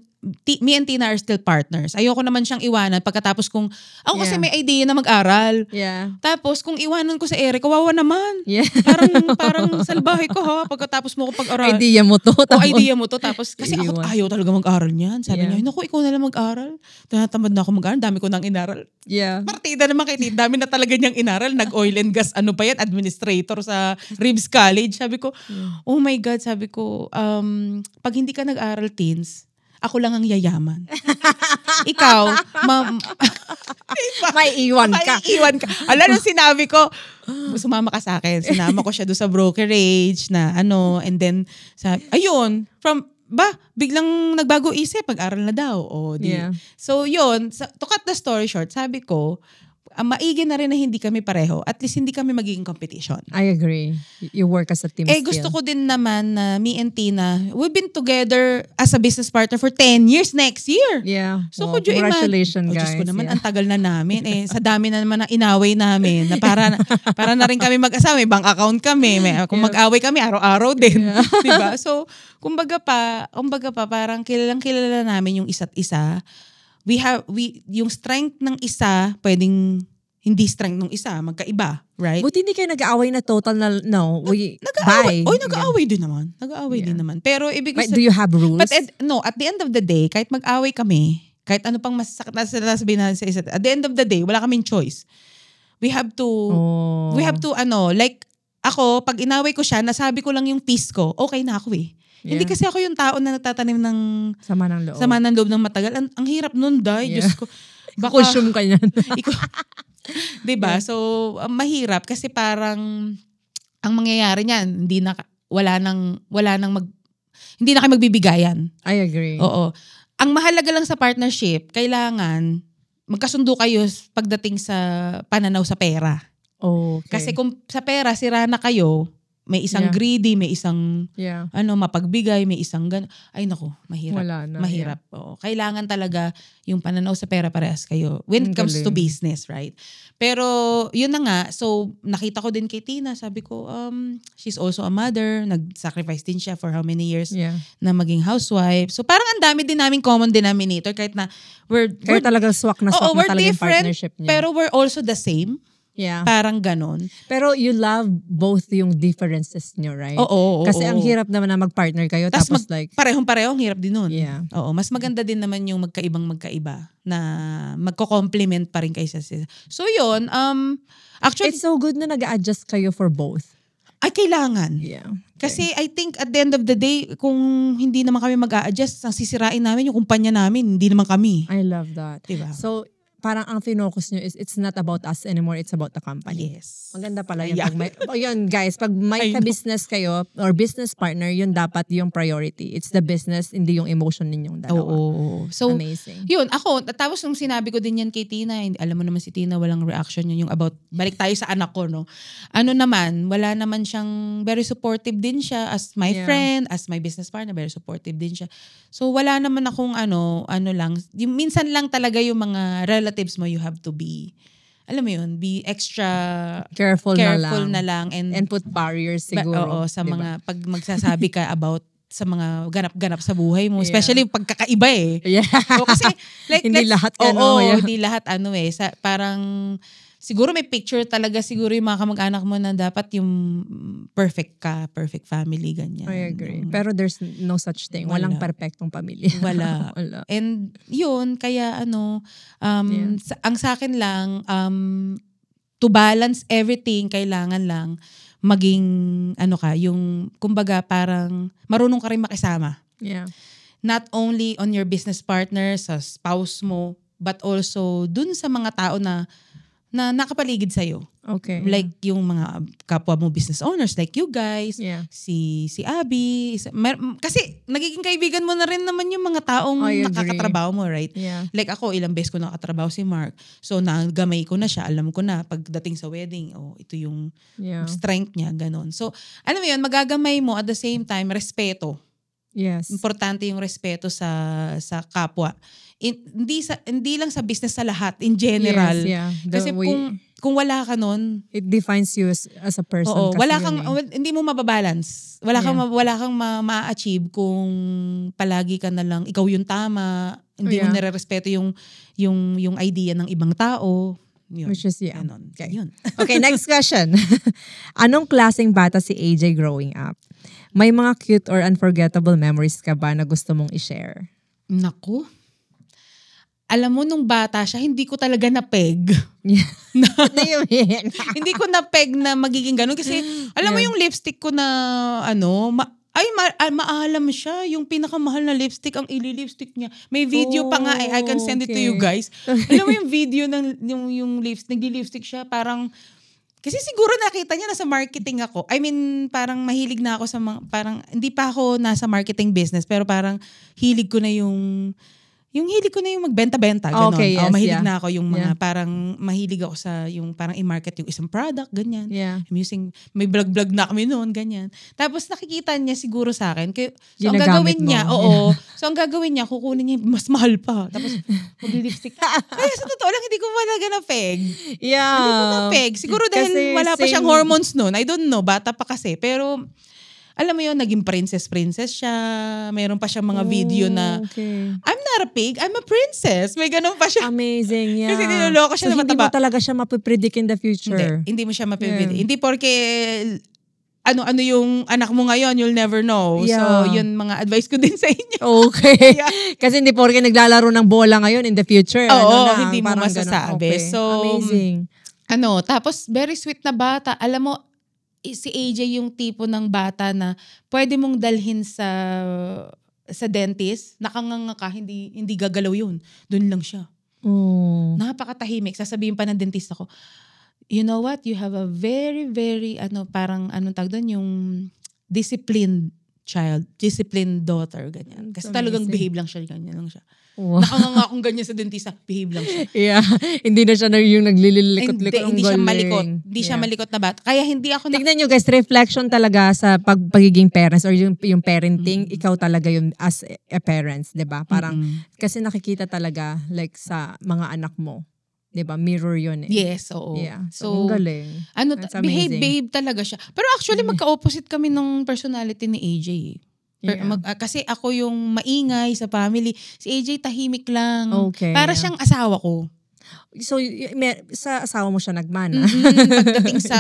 me and Tina are still partners. Ayoko naman siyang iwanan pagkatapos kung, ako kasi may idea na mag-aral. Yeah. Tapos kung iwanan ko sa Eric, kawawa naman. Yeah. Parang salbahe ko ha, pagkatapos mo ko pag-aral. Idea mo to. Idea mo to. Tapos, kasi ako Iiwan. ayaw talaga mag-aral niyan. Sabi Yeah. niya, naku, ikaw na lang mag-aral. Tinatamad na ako mag-aral. Dami ko nang inaral. Yeah. Partida naman kay Tita. Dami na talaga niyang inaral. Nag-oil and gas, pa yan, administrator sa Reeves College. Sabi ko, oh my God, sabi ko, pag hindi ka nag-aral, teens, ako lang ang yayaman. Ikaw, May iwan ka. Maiiwan ka. Alam nung sinabi ko, sumama ka sa akin. Sinama ko siya doon sa brokerage na and then, ayun, biglang nagbago isip, pag-aral na daw. Yeah. So yun, to cut the story short, sabi ko, maigi na rin na hindi kami pareho. At least hindi kami magiging competition. I agree. You work as a team still. Gusto ko din naman na me and Tina, we've been together as a business partner for 10 years next year. Yeah. So Wow, could you imagine? congratulations, guys. Diyos ko naman, Yeah. ang tagal na namin. Sa dami na naman ng inaway namin. Na para na rin kami mag-asawa. May bank account kami. Kung mag-away kami, araw-araw din. Diba? So, kumbaga pa, parang kilalang-kilala namin yung isa't isa. Yung strength ng isa, pwedeng hindi strength ng isa, magkaiba, right? Buti hindi kayo nag-aaway na total na, no, Nag-aaway. Nag-aaway din naman. Nag-aaway din naman. Pero ibig But do you have rules? But at the end of the day, kahit mag-away kami, kahit ano pang masasakit na sasabihin natin sa isa't, at the end of the day, wala kaming choice. We have to, like, ako, pag inaway ko siya, nasabi ko lang yung peace ko, okay na ako eh. Yeah. Hindi kasi ako yung tao na nagtatanim ng sama ng loob ng matagal. Ang hirap nun, Day. Yeah. Diyos ko. Kusyum ka yan. Diba? So, mahirap kasi parang ang mangyayari niyan, hindi na kayo magbibigayan. I agree. Oo. Ang mahalaga lang sa partnership, kailangan magkasundo kayo pagdating sa pananaw sa pera. Okay. Kasi kung sa pera, sira na kayo, may isang greedy, may isang mapagbigay, may isang ay naku, mahirap. Wala na. Mahirap. Oo. Kailangan talaga yung pananaw sa pera parehas kayo when it comes to business, right? Pero yun na nga, so nakita ko din kay Tina, sabi ko, she's also a mother, nag-sacrifice din siya for how many years na maging housewife. So parang ang dami din naming common denominator kahit na we're talagang swak na talaga yung partnership niya. Pero we're also the same. Yeah. Parang ganon. Pero you love both yung differences nyo, right? Oo. Kasi ang hirap naman na mag-partner kayo tapos like... Parehong-pareho, ang hirap din nun. Yeah. Oo, mas maganda din naman yung magkaiba na magko-complement pa rin kayo sa isa. So yun, actually... It's so good na nag-adjust kayo for both. Ay, kailangan. Yeah. Kasi I think at the end of the day, kung hindi naman kami mag-a-adjust, ang sisirain namin yung kumpanya namin, hindi naman kami. I love that. Diba? So, parang ang finokus nyo is it's not about us anymore, it's about the company. Yes. Maganda pala yun. Yeah. Yun guys, pag may ka-business kayo or business partner, yun dapat yung priority. It's the business, hindi yung emotion ninyong dalawa. Oo. So, amazing. Yun, ako, tapos nung sinabi ko din yan kay Tina, alam mo naman si Tina, walang reaction yun, yung about, balik tayo sa anak ko, no? Ano naman, wala naman siyang, very supportive din siya as my friend, as my business partner, very supportive din siya. So, wala naman akong ano lang, minsan lang talaga yung mga relatives mo, you have to be, alam mo yun, be extra careful na lang and put barriers siguro. Oo, sa diba? mga pag magsasabi ka about sa mga ganap-ganap sa buhay mo, especially pagkakaiba eh. Yeah. So, kasi like hindi lahat hindi lahat parang siguro may picture talaga siguro yung mga kamag-anak mo na dapat yung perfect family, ganyan. I agree. Pero there's no such thing. Walang perfectong pamilya. Wala. And yun, kaya ang sa akin lang, to balance everything, kailangan lang maging, yung, kumbaga parang marunong ka rin makisama. Yeah. Not only on your business partner, sa spouse mo, but also dun sa mga tao na nakapaligid sa'yo. Okay. Like yung mga kapwa mo business owners, like you guys, si Abby. Kasi nagiging kaibigan mo na rin naman yung mga taong nakakatrabaho mo, right? Yeah. Like ako, ilang beses ko nakatrabaho si Mark. So nagamay ko na siya, alam ko na pagdating sa wedding, ito yung strength niya, ganon. So alam mo yun, magagamay mo at the same time, respeto. Yes. Importante yung respeto sa kapwa. Hindi lang sa business, sa lahat in general. Yes, yeah. Kasi kung wala ka nun, it defines you as a person. Oo, kasi wala kang hindi mo mababalance. Wala kang ma-achieve kung palagi ka na lang ikaw yung tama, hindi mo nire-respeto yung idea ng ibang tao. Yun. Which is okay. Yun. Okay, next question. Anong klaseng bata si AJ growing up? May mga cute or unforgettable memories ka ba na gusto mong i-share? Naku. Alam mo, nung bata siya, hindi ko talaga na-peg. Hindi ko na-peg na magiging ganun. Kasi, alam mo yung lipstick ko na, maalam siya. Yung pinakamahal na lipstick, ang ili-lipstick niya. May video pa nga I can send it to you guys. Alam mo yung video ng yung lipstick, nagli-lipstick siya, parang, kasi siguro nakita niya nasa marketing ako. I mean, parang mahilig na ako sa parang, hindi pa ako nasa marketing business, pero parang hilig ko na yung hilig ko na yung magbenta-benta, gano'n. Okay, yes, mahilig na ako yung mga parang, mahilig ako sa yung parang i-market yung isang product, ganyan. Yeah. I'm using, may vlog-vlog na kami noon, ganyan. Tapos nakikita niya siguro sa akin. So ang Ginagamit gagawin niya, so ang gagawin niya, kukunin niya, mas mahal pa. Tapos mag-lipstick. Kaya sa totoo lang, hindi ko malaga na peg. Yeah. Hindi ko na peg. Siguro dahil kasi wala pa siyang hormones noon. I don't know, bata pa kasi. Pero, alam mo yun, naging princess siya. Meron pa siyang mga video na, I'm not a pig, I'm a princess. May ganun pa siya. Amazing, yeah. Kasi niloloko siya na mataba. Hindi mo talaga siya mapipredict in the future. Hindi mo siya mapipredict. Hindi porque, ano yung anak mo ngayon, you'll never know. Yeah. So, yun mga advice ko din sa inyo. Okay. Kasi hindi porque naglalaro ng bola ngayon in the future. Oo, hindi mo masasabi. Okay. So, amazing. Tapos very sweet na bata. Alam mo, si AJ yung tipo ng bata na pwede mong dalhin sa dentist, nakanganga ka, hindi gagalaw yun. Doon lang siya. Oh. Napakatahimik. Sasabihin pa ng dentist ako, you know what? You have a very, very, parang, anong tawag doon? Yung disciplined child, disciplined daughter, ganyan. Kasi talagang behave lang siya, ganyan lang siya. Wow. Nakanganga akong ganyan sa dentista, behave lang siya. Yeah. Hindi na siya yung naglililikot-likot. Hindi siya malikot. Hindi siya malikot na bata. Kaya hindi ako tignan nyo guys, reflection talaga sa pagiging parents or yung parenting, ikaw talaga yung as a parents, 'di ba? Parang kasi nakikita talaga like sa mga anak mo. 'Di ba? Mirror 'yun eh. Yes, oo. Yeah. So ang galing. Behave talaga siya. Pero actually magka-opposite kami ng personality ni AJ. Kasi ako yung maingay sa family. Si AJ tahimik lang. Okay. Para siyang asawa ko. So, sa asawa mo siya nagmana? Pagdating sa,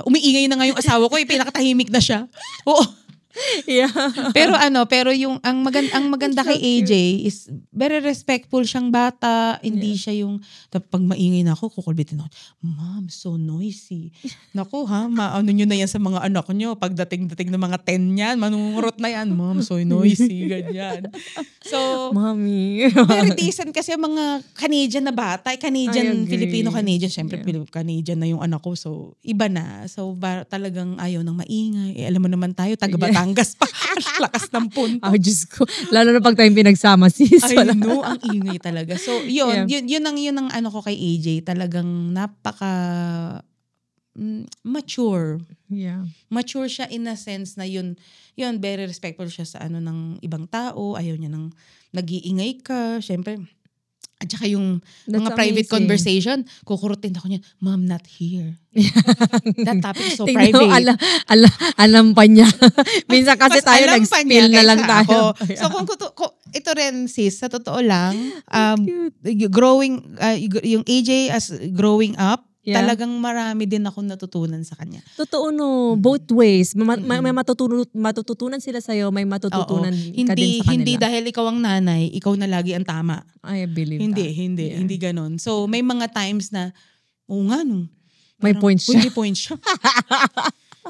umiingay na nga yung asawa ko, pinakatahimik na siya. Oo. Yeah. Pero yung ang maganda kay AJ is very respectful siyang bata, hindi siya yung pag maingay na ako kukulbitin ako, ma'am, so noisy. Naku ha, maano nyo na yan sa mga anak nyo, pagdating ng mga 10 yan, manungurot na yan, ma'am, so noisy, ganyan. So, Mommy. very decent kasi mga Canadian na bata, Canadian, Filipino-Canadian, syempre Canadian na yung anak ko, so iba na. So talagang ayaw ng maingay. Alam mo naman tayo, taga Batangas pa. Lakas ng punto. Oh, Diyos ko. Lalo na pag tayong pinagsama, sis. I know, ang ingay talaga. So, yun ang ano ko kay AJ. Talagang napaka mature. Yeah. Mature siya in a sense na yun, very respectful siya sa ano ng ibang tao. Ayaw niya nang nag-iingay ka. Syempre, at saka yung mga private conversation, kukurutin ako niya, ma'am, not here. That topic is so private. Alam pa niya. Minsan kasi tayo nag-spill na lang tayo. So kung ito rin sis, sa totoo lang, yung AJ as growing up, talagang marami din akong natutunan sa kanya. Totoo no, both ways. May matututunan sila sa'yo, may matututunan ka din sa kanila. Hindi dahil ikaw ang nanay, ikaw na lagi ang tama. I believe Hindi, that. hindi ganon. So may mga times na, may point siya. May point siya.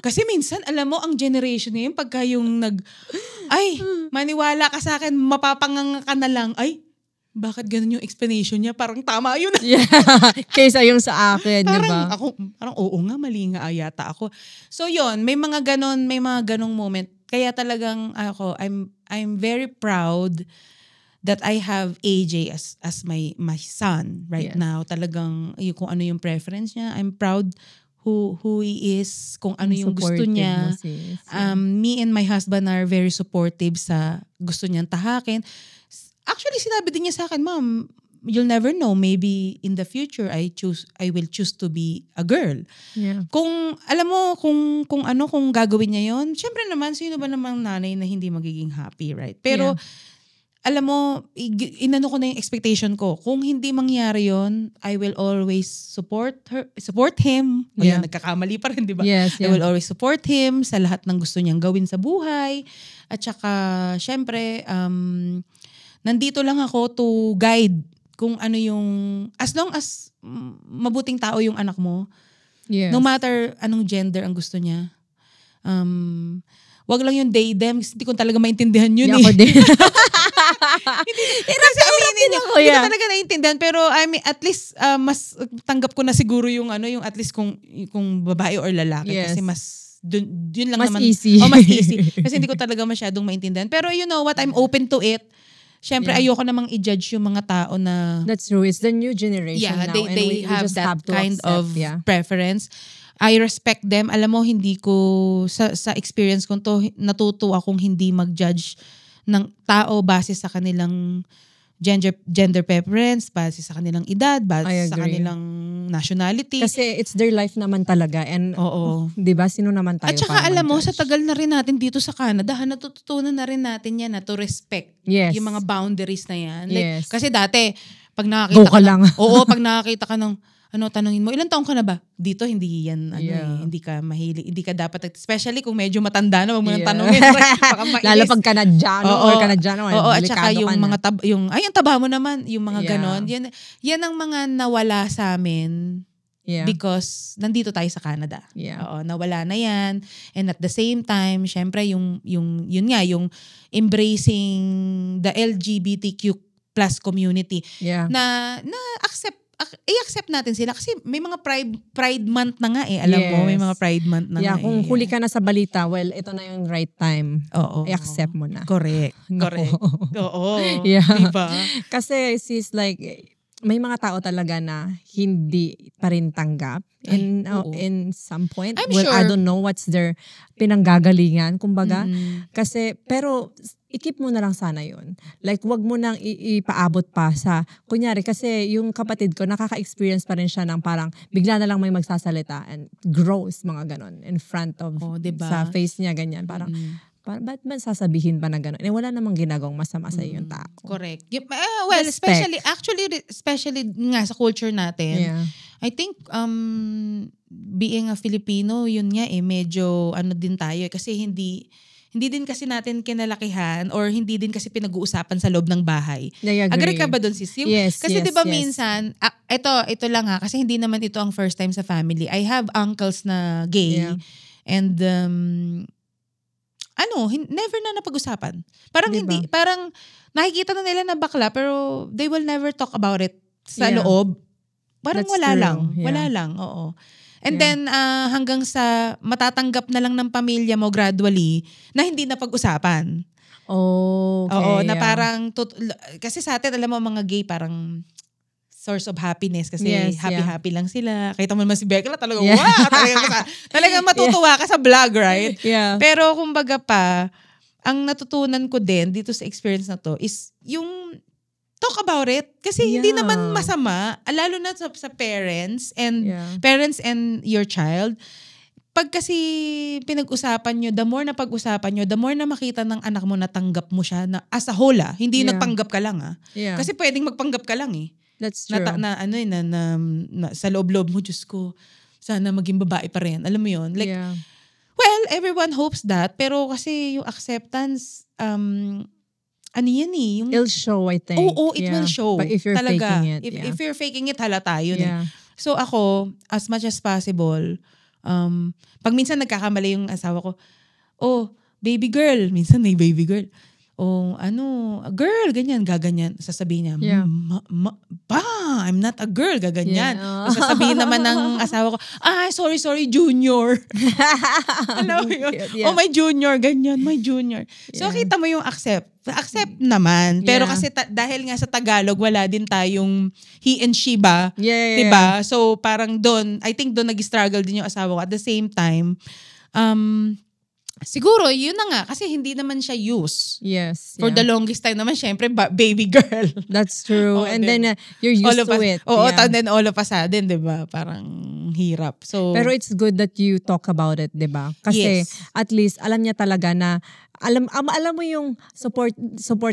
Kasi minsan, alam mo, ang generation ngayon, pagka yung maniwala ka sa akin, mapapanganga ka na lang, bakit ganun yung explanation niya? Parang tama yun. Yeah. Kaysa yung sa akin, di ba? Parang oo nga, mali nga yata ako. So yun, may mga ganong moment. Kaya talagang I'm very proud that I have AJ as my son right now. Talagang kung ano yung preference niya. I'm proud who he is, kung ano yung gusto niya. Me and my husband are very supportive sa gusto niyang tahakin. Actually, sinabi din niya sa akin, ma'am, you'll never know. Maybe in the future, I will choose to be a girl. Yeah. Kung, alam mo, kung gagawin niya yon, syempre naman, sino ba namang nanay na hindi magiging happy, right? Pero, alam mo, inano ko na yung expectation ko. Kung hindi mangyari yon, I will always support him. Ayan, nagkakamali pa rin, di ba? Yes, I will always support him sa lahat ng gusto niyang gawin sa buhay. At saka, syempre, nandito lang ako to guide kung ano yung, as long as mabuting tao yung anak mo, no matter anong gender ang gusto niya, wag lang yung they, them, kasi hindi ko talaga maintindihan yun. Ako din. Kasi aminin niyo, hindi ko talaga naiintindihan, pero I mean, at least mas tanggap ko na siguro yung yung at least kung babae or lalaki, kasi mas yun lang mas naman. Easy. Mas easy. Kasi hindi ko talaga masyadong maintindihan. Pero you know what, I'm open to it. Siyempre, ayoko namang i-judge yung mga tao na... That's true. It's the new generation now. They have just that have to kind accept, of preference. I respect them. Alam mo, hindi ko, sa experience ko to, natuto akong hindi mag-judge ng tao base sa kanilang gender preference, base sa kanilang edad, base sa kanilang nationality. Kasi it's their life naman talaga. And, di ba, sino naman tayo? At saka alam mo, sa tagal na rin natin dito sa Canada, natututunan na rin natin yan na to respect yung mga boundaries na yan. Like, kasi dati, pag nakakita ka lang. Pag nakakita ka ng, tanungin mo, ilang taong ka na ba? Dito, hindi yan, hindi ka mahilig, hindi ka dapat, especially kung medyo matanda na, wag mo nang tanungin. Lalo pag Kanadyano or Kanadyano. At saka yung mga, ang taba mo naman, yung mga ganon. Yan ang mga nawala sa amin because nandito tayo sa Canada. Nawala na yan. And at the same time, syempre, yung embracing the LGBTQ plus community na i-accept natin sila kasi may mga pride month na nga alam mo, may mga pride month na nga kung huli ka na sa balita, well, ito na yung right time. I-accept mo na. Correct. Oo. Diba? Kasi sis, like, may mga tao talaga na hindi pa rin tanggap in some point. Sure. I don't know what's their pinanggagalingan, kumbaga. Kasi, pero i-keep mo na lang sana yun. Like, wag mo nang ipaabot pa sa, kunyari, kasi yung kapatid ko, nakaka-experience pa rin siya ng parang bigla na lang may magsasalita and gross, mga ganon, in front of, diba? sa face niya, ganyan. Parang, Ba't man sasabihin ba na gano'n? Wala namang ginagawang masama sa yung tao. Correct. Well, Respect. especially nga sa culture natin, Yeah. I think being a Filipino, yun nga medyo din tayo kasi hindi din kasi natin kinalakihan or hindi din kasi pinag-uusapan sa loob ng bahay. I agree. Agree ka ba doon, sis? Yes, kasi yes, 'di ba yes. minsan, ito lang kasi hindi naman ito ang first time sa family. I have uncles na gay Yeah. and never na napag-usapan. Parang Diba? parang nakikita na nila na bakla pero they will never talk about it sa Yeah. loob. Parang That's wala true. lang. Yeah. Wala lang, oo. And Yeah. then hanggang sa matatanggap na lang ng pamilya mo gradually na hindi na pag-usapan. Oh, okay. Oo, na yeah. parang kasi sa atin alam mo mga gay parang source of happiness kasi Yes, happy lang sila. Kita mo naman si Becca talaga Yeah. talagang matutuwa ka sa vlog, right? Yeah. Pero kumbaga pa, ang natutunan ko din dito sa experience na to is yung talk about it. Kasi hindi Yeah. naman masama, lalo na sa parents and Yeah. your child. Pag kasi pinag-usapan nyo, the more na pag-usapan nyo, the more na makita ng anak mo na tanggap mo siya na as a whole hindi Yeah. nagpanggap ka lang Yeah. Kasi pwedeng magpanggap ka lang That's true. na sa loob-loob mo, Diyos ko, sana maging babae pa rin. Alam mo yun? Like, yeah. well, everyone hopes that. Pero kasi yung acceptance, yan yung... It'll show, I think. Oo, it will show. But if you're talaga. faking it. If you're faking it, halata yun yeah. So ako, as much as possible, pag minsan nagkakamali yung asawa ko, baby girl. Minsan may baby girl. Girl, ganyan, gaganyan. Sasabihin niya, Yeah. I'm not a girl, gaganyan. Yeah. Sasabihin naman ng asawa ko, sorry, junior. Alam mo yun? Yeah. My junior, ganyan, my junior. So, Yeah. kita mo yung accept naman. Pero Yeah. kasi dahil nga sa Tagalog, wala din tayong he and she ba? Yeah. Diba? So, parang I think doon nag-struggle din yung asawa ko. At the same time, siguro, yun na nga. Kasi hindi naman siya used. Yes. For the longest time naman, syempre, baby girl. That's true. And diba? then, you're used to it. Oo, Yeah. and then all of a sudden, diba? Parang hirap. So, Pero it's good that you talk about it, 'di ba? Kasi Yes. at least alam niya talaga na alam mo yung support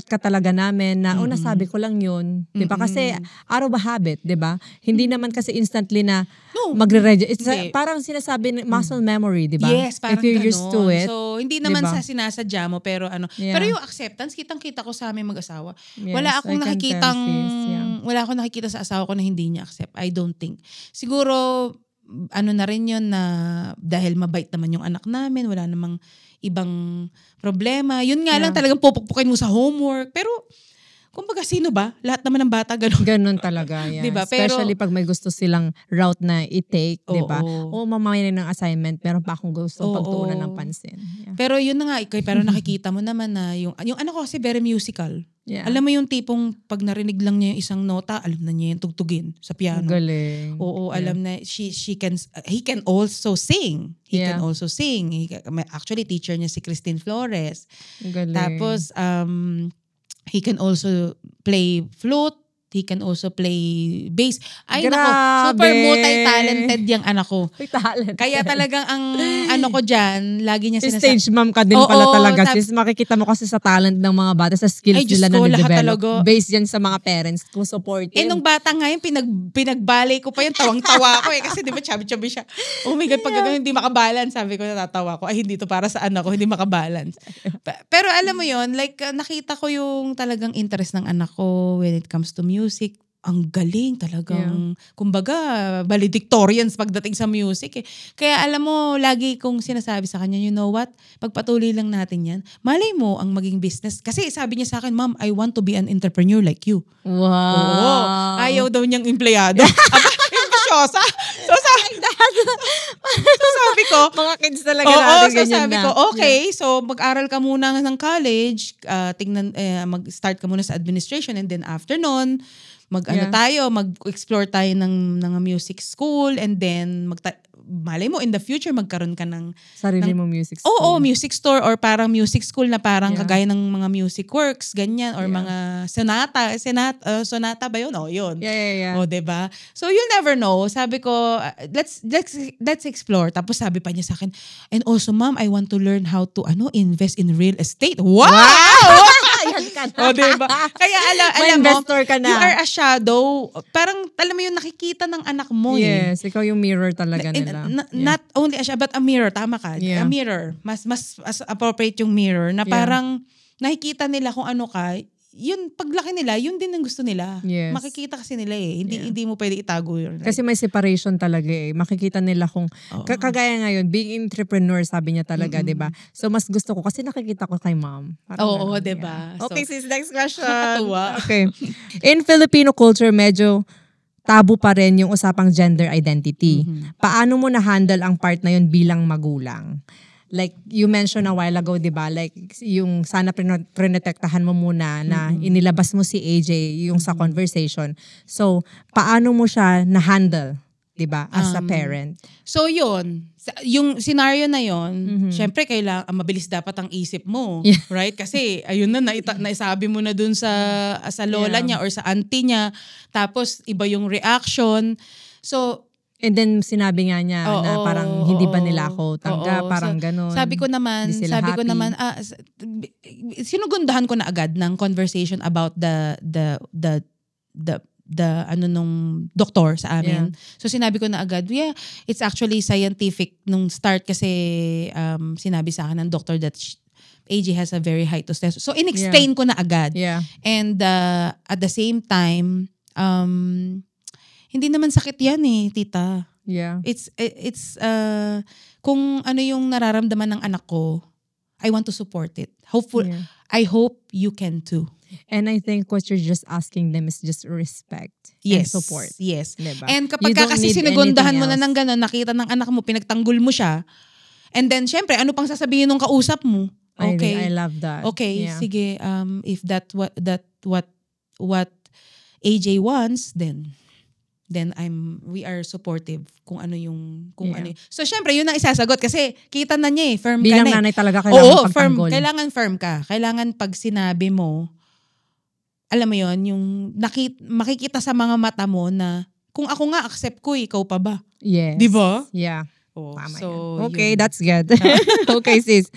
ka talaga namin na nasabi ko lang yun, 'di ba? Kasi out of a habit, 'di ba? Hindi naman kasi instantly na No. magre-register. It's Hindi. parang sinasabi muscle memory, 'di ba? yes, parang If you're used to ganon. it. So, hindi naman diba? sa sinasadya mo, pero Yeah. Pero yung acceptance, kitang-kita ko sa aming mag-asawa. Yes, Wala akong I can tell, sis. Yeah. wala akong nakikita sa asawa ko na hindi niya accept. I don't think. Siguro, na rin yun na dahil mabait naman yung anak namin, wala namang ibang problema. Yun nga lang Yeah. talagang pupukpukin mo sa homework. Pero, kumbaga sino ba? Lahat naman ng bata ganun. Ganun talaga, yeah. Diba? Pero- Especially pag may gusto silang route na i-take, 'di ba? Oo. Mamaya ng assignment, meron pa akong gusto Oo. pagtuunan ng pansin. Yeah. Pero yun na nga, pero nakikita mo naman na yung anak ko kasi very musical. Yeah. Alam mo yung tipong pag narinig lang niya yung isang nota, alam na niya yung tugtugin sa piano. Galing. Oo, Yeah. alam na he can also sing. He Yeah. can also sing. Actually, teacher niya si Christine Flores. Galing. Tapos, he can also play flute. He can also play bass. Ay, nako, Grabe! super multi-talented yung anak ko. May talent. Kaya talagang ang ano ko dyan, lagi niya sinasabi. Stage mom ka din Oo, pala talaga. Sis, makikita mo kasi sa talent ng mga bata, sa skills Ay, Diyos nila ko, na lahat ni-develop. talaga. Based yan sa mga parents kung supportive. Nung bata nga yun, pinagbalay ko pa yun, tawang-tawa ako Kasi di ba, chubby-chubby siya. Oh my God, pag gano'n, hindi makabalance. Sabi ko, natatawa ko. Ay, hindi to para sa anak ko, hindi makabalance. Pero alam mo yun, like, nakita ko yung talagang interest ng anak ko when it comes to music. Ang galing talagang, kumbaga, valedictorians pagdating sa music. Kaya alam mo, lagi kong sinasabi sa kanya, you know what, pagpatuloy lang natin yan, malay mo ang maging business. Kasi sabi niya sa akin, Ma'am, I want to be an entrepreneur like you. Wow. Oo. Ayaw daw niyang empleyado. Ambisyosa. So sabi ko, Mga kids talaga oo, natin so ganyan sabi na. ko, okay, so mag-aral ka muna ng college, mag-start ka muna sa administration, and then after nun, mag-explore tayo ng music school, and then malay mo in the future magkaroon ka ng Sarili mo music school. Oo, music store or parang music school na parang kagaya ng mga music works, ganyan, or mga sonata ba yun? Oh, yun. Yeah. O, diba? So, you'll never know. Sabi ko, let's explore. Tapos sabi pa niya sa akin, and also, ma'am, I want to learn how to invest in real estate. Wow! Ayan ka na. O, diba? Kaya alam mo, investor ka na. you are a shadow. Parang, alam mo yung nakikita ng anak mo. Yes, ikaw yung mirror talaga nila. Not only a shadow, but a mirror. Tama ka. Yeah. A mirror. Mas appropriate yung mirror na parang nakikita nila kung ano ka. Yun, paglaki nila, yun din ang gusto nila. Yes. Makikita kasi nila eh. Hindi mo pwede itago yun. Right? Kasi may separation talaga eh. Makikita nila kung, kagaya ngayon, being entrepreneur, sabi niya talaga, di ba? So, mas gusto ko, kasi nakikita ko kay mom. Oo, di ba? Okay, sis, next question. Nakakatuwa. Okay. In Filipino culture, medyo tabu pa rin yung usapang gender identity. Paano mo na-handle ang part na yun bilang magulang? Like, you mentioned a while ago, di ba? Like, yung sana prinotektahan mo muna na inilabas mo si AJ yung sa conversation. So, paano mo siya na-handle, di ba? As a parent. So, yun. Yung scenario na yun, syempre, mabilis dapat ang isip mo. Yeah. Right? Kasi, ayun na, naisabi mo na dun sa lola niya or sa auntie niya. Tapos, iba yung reaction. So, and then sinabi nga niya na parang hindi ba nila ako tanggap, parang ganun. Sabi ko naman, sinugundahan ko na agad ng conversation about the nung doktor sa amin. Yeah. So sinabi ko na agad, it's actually scientific nung start kasi sinabi sa akin ng doctor that AJ has a very high testosterone. So in-explain ko na agad. Yeah. And at the same time, hindi naman sakit yan eh, tita. Yeah. It's kung ano yung nararamdaman ng anak ko, I want to support it. I hope you can too. And I think what you're just asking them is just respect and support. Yes. Diba? And kapag kasi sinugundahan mo na ng gano'n, nakita ng anak mo, pinagtanggol mo siya, and then syempre, ano pang sasabihin ng kausap mo? Okay. I love that. Okay, sige. If what AJ wants, then we are supportive kung ano yung ano. So syempre yun ang isasagot kasi kita na niya eh, firm bilang ka na. Nanay talaga kailangan pagtanggol. Kailangan firm ka. Kailangan pag sinabi mo, alam mo yun, yung makikita sa mga mata mo na kung ako nga accept ko, ikaw pa ba? Yes. Di ba? Yeah. Tama so yan. okay, that's good. Okay, sis.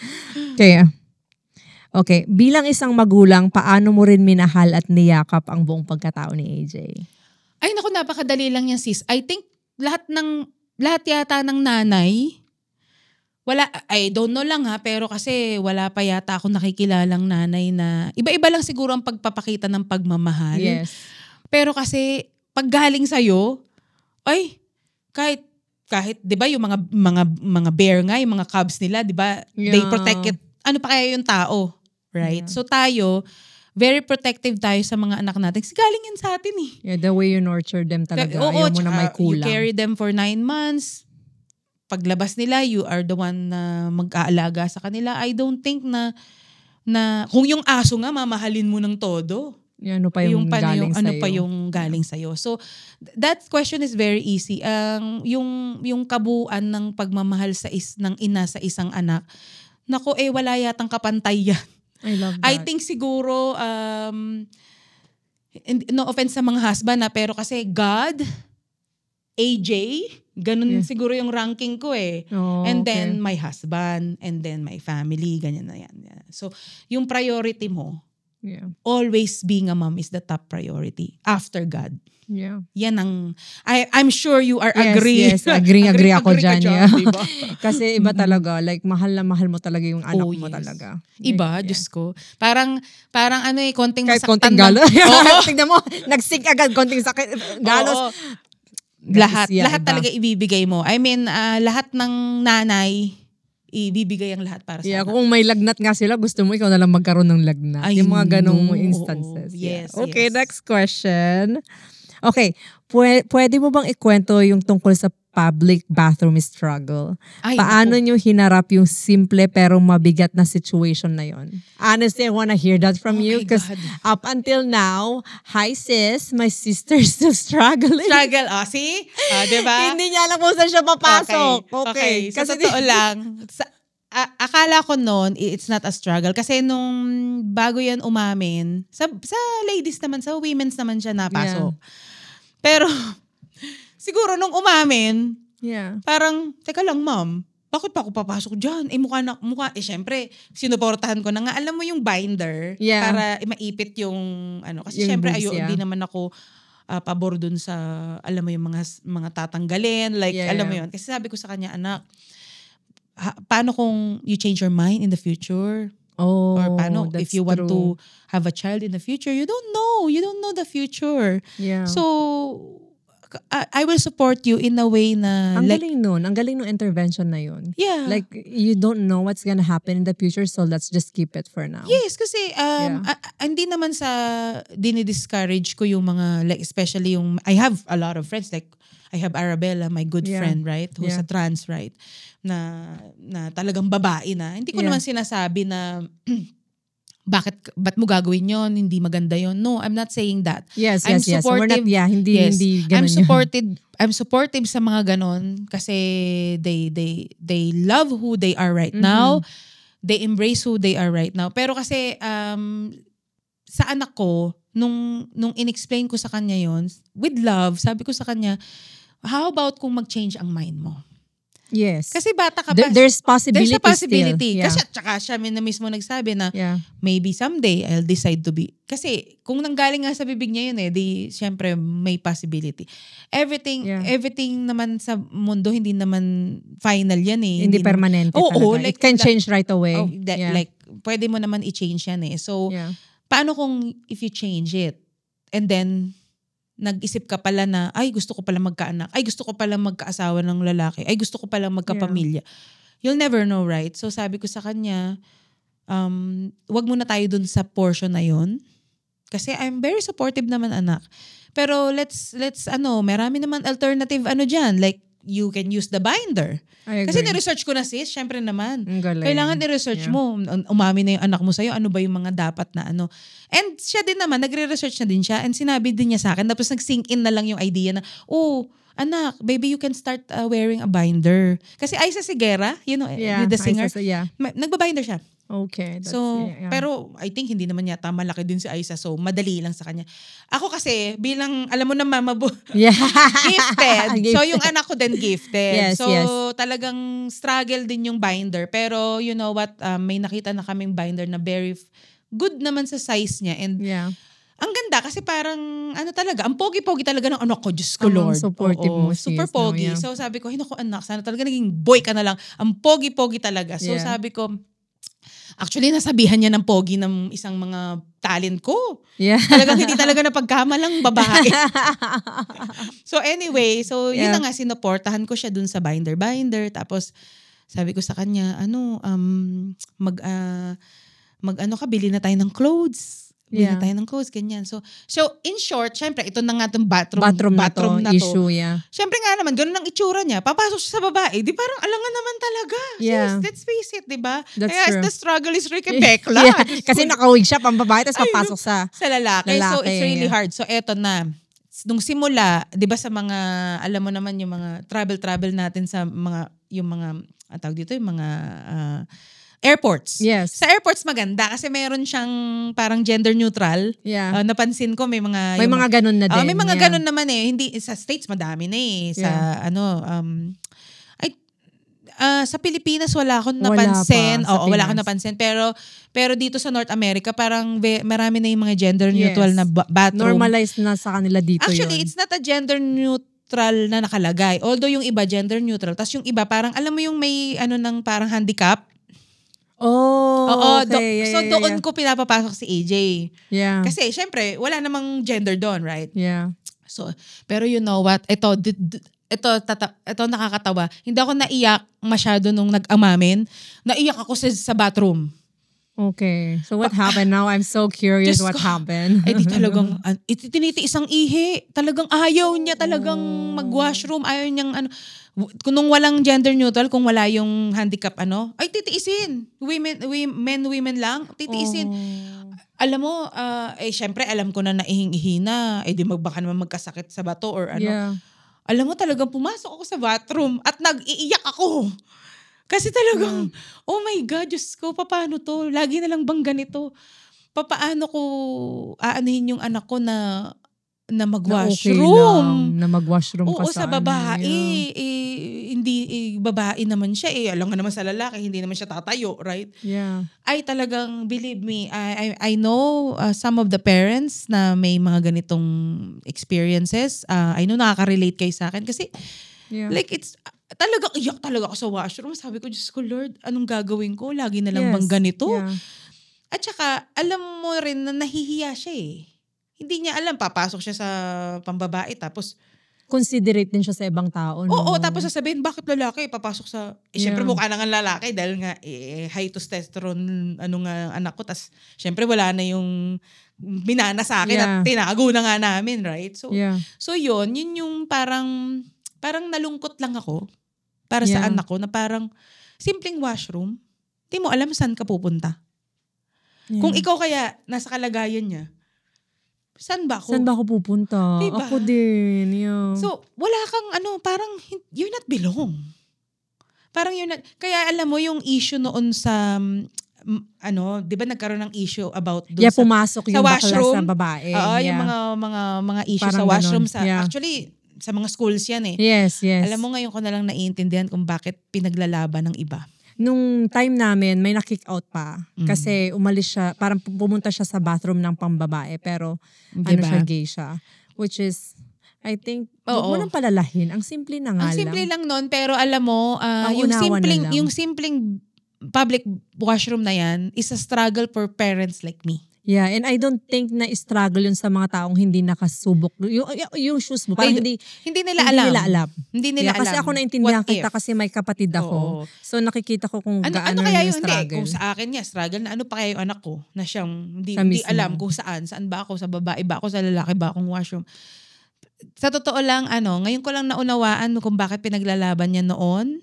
Okay, bilang isang magulang, paano mo rin minahal at niyakap ang buong pagkatao ni AJ? Ay naku, napakadali lang yan sis. I think lahat yata ng nanay, I don't know lang ha, pero kasi wala pa yata ako nakikilalang nanay na, iba-iba lang siguro ang pagpapakita ng pagmamahal. Yes. Pero kasi, pag galing sa'yo, kahit 'di ba yung mga bear nga, yung mga cubs nila, 'di ba? Yeah. They protect it. Ano pa kaya yung tao, right? Yeah. So tayo, very protective tayo sa mga anak natin. Kasi galing yan sa atin eh. Yeah, the way you nurture them talaga. Ayaw mo na may kulang. You carry them for 9 months. Paglabas nila, you are the one na mag-aalaga sa kanila. I don't think na kung yung aso nga, mamahalin mo ng todo. Ano pa yung galing sa'yo. Ano pa yung galing sa'yo. So, that question is very easy. Yung kabuuan ng pagmamahal ng ina sa isang anak, naku, wala yatang kapantay yan. I love that. I think siguro, no offense sa mga husband pero kasi God, AJ, ganun siguro yung ranking ko eh. Oh, and then my husband, and then my family, ganyan na yan. So, yung priority mo, always being a mom is the top priority after God. Yeah. Yan ang, I'm sure you are agree. Yes, agree ako dyan. Yeah. Diba? Kasi iba talaga, like mahal na mahal mo talaga yung anak mo talaga. Iba, Diyos ko. Parang konting kahit masaktan. Konting galos. Tignan mo, nagsink agad, konting sakit, galos. Lahat talaga ibibigay mo. I mean, lahat ng nanay, ibibigay ang lahat para sa anak. Kung may lagnat nga sila, gusto mo ikaw na lang magkaroon ng lagnat. Yung mga ganong instances. Yes. Okay, next question. Okay, pwede mo bang ikwento yung tungkol sa public bathroom struggle? Ay, Paano naku. nyo hinarap yung simple pero mabigat na situation na yon? Honestly, I wanna hear that from Oh you my because God. up until now, hi sis, my sister's still struggling. Struggle, see? Diba? Hindi niya alam kung saan siya papasok. Okay. Sa totoo lang, akala ko noon, it's not a struggle. Kasi nung bago yan umamin, sa ladies naman, sa women's naman siya napasok. Pero, siguro nung umamin, parang, teka lang ma'am, bakit pa ako papasok dyan? Mukha, syempre, sinuportahan ko na nga. Alam mo yung binder, para maipit yung, kasi yung syempre, boobs, hindi naman ako pabor dun sa, alam mo yung mga tatanggalin, like, alam mo yun. Kasi sabi ko sa kanya, anak, paano kung you change your mind in the future? Or paano if you want to have a child in the future? You don't know the future. So, I will support you in a way na ang galing nun intervention na yun. Like you don't know what's gonna happen in the future, so let's just keep it for now. Yes, kasi hindi naman sa dinidiscourage ko yung mga, like especially yung, I have a lot of friends, like I have Arabella, my good friend, right? Who's a trans, right? Na talagang babae na. Hindi ko naman sinasabi na ba't mo gagawin yon? Hindi maganda yon. No, I'm not saying that. Yes. Supportive. We're not, hindi ganun I'm supportive sa mga ganon kasi they love who they are right now. They embrace who they are right now. Pero kasi sa anak ko, nung in-explain ko sa kanya yon, with love, sabi ko sa kanya, how about kung mag-change ang mind mo? Yes. Kasi bata ka pa. There's possibility. There's a possibility. Still. Kasi tsaka siya na mismo nagsabi na maybe someday I'll decide to be. Kasi kung nanggaling nga sa bibig niya yun di syempre may possibility. Everything naman sa mundo hindi naman final yan eh. Hindi permanente talaga. Like, it can change right away. Like pwede mo naman i-change yan eh. So paano kung if you change it and then nag-isip ka pala na, ay gusto ko pala magkaanak, ay gusto ko pala magkaasawa ng lalaki, ay gusto ko pala magkapamilya. You'll never know, right? So sabi ko sa kanya, wag muna tayo dun sa portion na yun. Kasi I'm very supportive naman anak. Pero let's marami naman alternative dyan. Like, you can use the binder. Kasi ni-research ko na sis, syempre naman. Kailangan ni-research mo. Umami na yung anak mo sa'yo, ano ba yung mga dapat na ano. And siya din naman, nagre-research na din siya and sinabi din niya sa akin. Tapos nag-sink in na lang yung idea na, anak, baby, you can start wearing a binder. Kasi Aiza Sigera, the singer, nagbabinder siya. Okay. Pero I think hindi naman yata malaki din si Aiza. So, madali lang sa kanya. Ako kasi, bilang, alam mo na mama, gifted. So, yung anak ko din gifted. Talagang struggle din yung binder. Pero, you know what, may nakita na kaming binder na very good naman sa size niya. And, ang ganda kasi parang, talaga, ang pogi-pogi talaga ng anak ko. Diyos ko, Lord. Supportive mo. Super pogi. So, sabi ko, naku anak, sana talaga naging boy ka na lang. Ang pogi-pogi talaga. So, sabi ko, actually, nasabihan niya ng pogi ng isang mga talent ko. Talagang hindi talaga napagkamalang babae. So anyway, yun na nga, sinuportahan ko siya dun sa binder. Tapos, sabi ko sa kanya, bili na tayo ng clothes. Bili na tayo ng clothes, ganyan. So in short, syempre, ito na nga itong bathroom na to. Issue, Syempre nga naman, ganun ang itsura niya. Papasok siya sa babae, di parang alangan naman talaga. So, let's face it, di ba? Kaya the struggle is Ricky Bekla. Kasi nakawig siya pang babae, tapos papasok sa lalaki. So it's really hard. So eto na. Nung simula, di ba sa mga, alam mo naman yung mga travel natin sa mga, yung mga, tawag dito, yung mga, airports. Yes. Sa airports maganda kasi meron siyang parang gender neutral. Napansin ko may mga ganun na din. May mga ganun naman eh. Hindi sa States madami na eh. Sa sa Pilipinas wala akong napansin. Wala akong napansin pero dito sa North America parang marami na yung mga gender neutral na bathroom. Normalized na sa kanila dito. Actually, it's not a gender neutral na nakalagay. Although yung iba gender neutral, tas yung iba parang alam mo yung may ng parang handicap. Okay. So doon ko pinapapasok si AJ. Kasi syempre, wala namang gender doon, right? So, pero you know what? Ito nakakatawa. Hindi ako naiyak masyado nung nag-amamin. Naiyak ako sa bathroom. Okay. So what happened now? I'm so curious Diyos what ko. happened. Di talagang, itinitiis ang ihi. Talagang ayaw niya talagang mag-washroom. Ayaw niyang kung nung walang gender neutral, kung wala yung handicap ay titiisin. Women lang, titiisin. Alam mo, syempre alam ko na naihing-ihi na, di baka naman magkasakit sa bato or Yeah. Alam mo talagang pumasok ako sa bathroom at nag-iiyak ako. Kasi talagang, oh my God, Diyos ko, paano to? Lagi na lang bang ganito? Papaano ko aanuhin yung anak ko na mag-washroom? Na okay lang, na mag-washroom ka Oo, sa babae. Yeah. Hindi, babae naman siya. Alam nga naman sa lalaki, hindi naman siya tatayo, right? Yeah. Ay talagang, believe me, I know some of the parents na may mga ganitong experiences. I know nakaka-relate kayo sa akin kasi like it's talagang iyak talaga ako sa washroom. Sabi ko, Diyos ko Lord, anong gagawin ko? Lagi na lang bang ganito? Yeah. At saka, alam mo rin na nahihiya siya eh. Hindi niya alam, papasok siya sa pambabae tapos considerate din siya sa ibang tao. No? Oo, tapos sasabihin, bakit lalaki? Papasok sa, syempre mukha na nga lalaki dahil nga high testosterone nga anak ko. Tapos syempre wala na yung binana sa akin at tinago na nga namin, right? So yun yung parang nalungkot lang ako para sa anak ko na parang simpleng washroom, di mo alam saan ka pupunta. Kung ikaw kaya nasa kalagayan niya, saan ba ako pupunta? Diba? Ako din. Yeah. So, wala kang parang you're not belong. Parang you're not, kaya alam mo yung issue noon sa, di ba nagkaroon ng issue about doon pumasok yung washroom, bakla sa babae. Oo, yung mga issue parang sa washroom. Actually, sa mga schools yan eh. Yes. Alam mo ngayon ko na lang naiintindihan kung bakit pinaglalaban ng iba. Nung time namin, may na-kick out pa. Kasi umalis siya, parang pumunta siya sa bathroom ng pambabae. Pero siya, gay siya. Which is, I think, huwag mo nang palalahin. Ang simple na nga lang. Ang simple lang nun, pero alam mo, yung simpleng public washroom na yan is a struggle for parents like me. Yeah, and I don't think na struggle yun sa mga taong hindi nakasubok. Yung shoes mo, parang hindi nila alam. Hindi nila alam. Kasi ako naintindihan kita kasi may kapatid ako. So nakikita ko kung gaano kaya yung struggle. Hindi, kung sa akin niya, struggle na ano pa kaya yung anak ko na siyang hindi alam kung saan ba ako, sa babae ba ako, sa lalaki ba akong washroom. Sa totoo lang, ngayon ko lang naunawaan kung bakit pinaglalaban niya noon.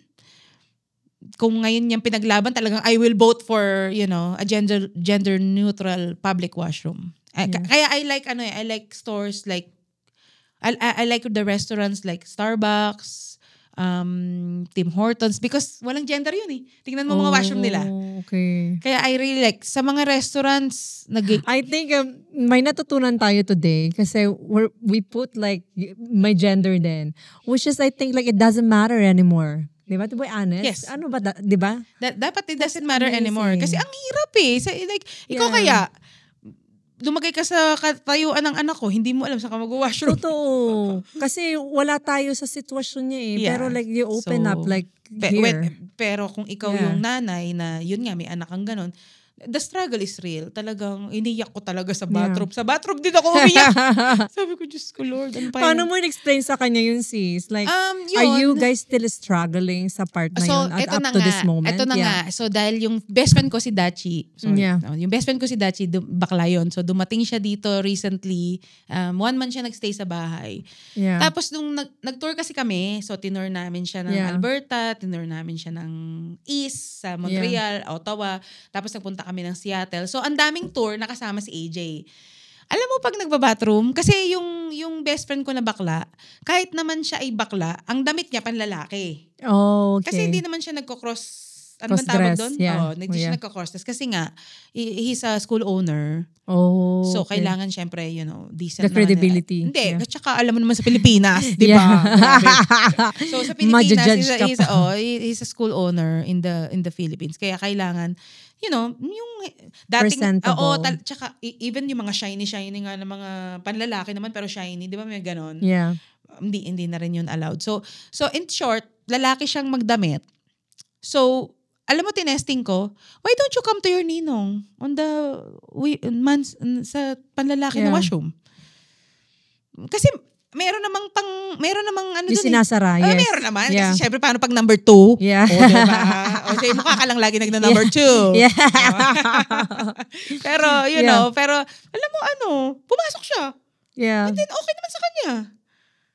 Kung ngayon niyang pinaglaban, talagang I will vote for, a gender neutral public washroom. Kaya I like stores like I like the restaurants like Starbucks, Tim Hortons because walang gender yun eh. Tingnan mo mga washroom nila. Okay. Kaya I really like sa mga restaurants I think may natutunan tayo today kasi we put like my gender din, which is I think like it doesn't matter anymore. Diba? To be honest? Yes. Ano ba? Diba? Dapat it doesn't matter anymore. Kasi ang hirap eh. Ikaw kaya, lumagay ka sa katayuan ng anak ko, hindi mo alam saan ka mag-washroom. Totoo. Kasi wala tayo sa sitwasyon niya eh. Pero like you open up like here. Pero kung ikaw yung nanay na yun nga, may anak kang ganon, the struggle is real. Talagang iniyak ko talaga sa bathroom. Sa bathroom din ako umiyak. Sabi ko, Diyos ko Lord. Paano mo in-explain sa kanya yun sis? Like, are you guys still struggling sa part na yun up to this moment? Ito na nga. So dahil yung best friend ko si Dachi, yung best friend ko si Dachi, bakla yun. So dumating siya dito recently. 1 month siya nagstay sa bahay. Yeah. Tapos nung nag-tour kasi kami, so tinur namin siya ng Alberta, tinur namin siya ng East, sa Montreal, Ottawa. Tapos nagpunta kami ng Seattle. So, ang daming tour nakasama si AJ. Alam mo, pag nagba-bathroom, kasi yung best friend ko na bakla, kahit naman siya ay bakla, ang damit niya panlalaki. Oh, okay. Kasi hindi naman siya nagko-cross, ano bang tawag doon? Hindi siya nagko-cross. Kasi nga, he's a school owner. Oh, so, okay. kailangan syempre, decent the credibility. Hindi. At saka, alam mo naman sa Pilipinas, di ba? So, sa Pilipinas, he's a school owner in the Philippines. Kaya kailangan, yung dating, tsaka even yung mga shiny nga ng mga panlalaki naman pero shiny, di ba may ganon? Yeah. Hindi na rin yun allowed. So in short, lalaki siyang magdamit. So, alam mo, tinesting ko, why don't you come to your ninong on the sa panlalaki na washroom? Kasi meron namang ano Yung dun sinasara, yes. Meron naman. Yeah. Kasi syempre, paano pag number 2? Yeah. O, diba? O, say, mukha ka lang lagi nagna-number 2. Yeah. Pero, you know, alam mo pumasok siya. Yeah. And then, okay naman sa kanya.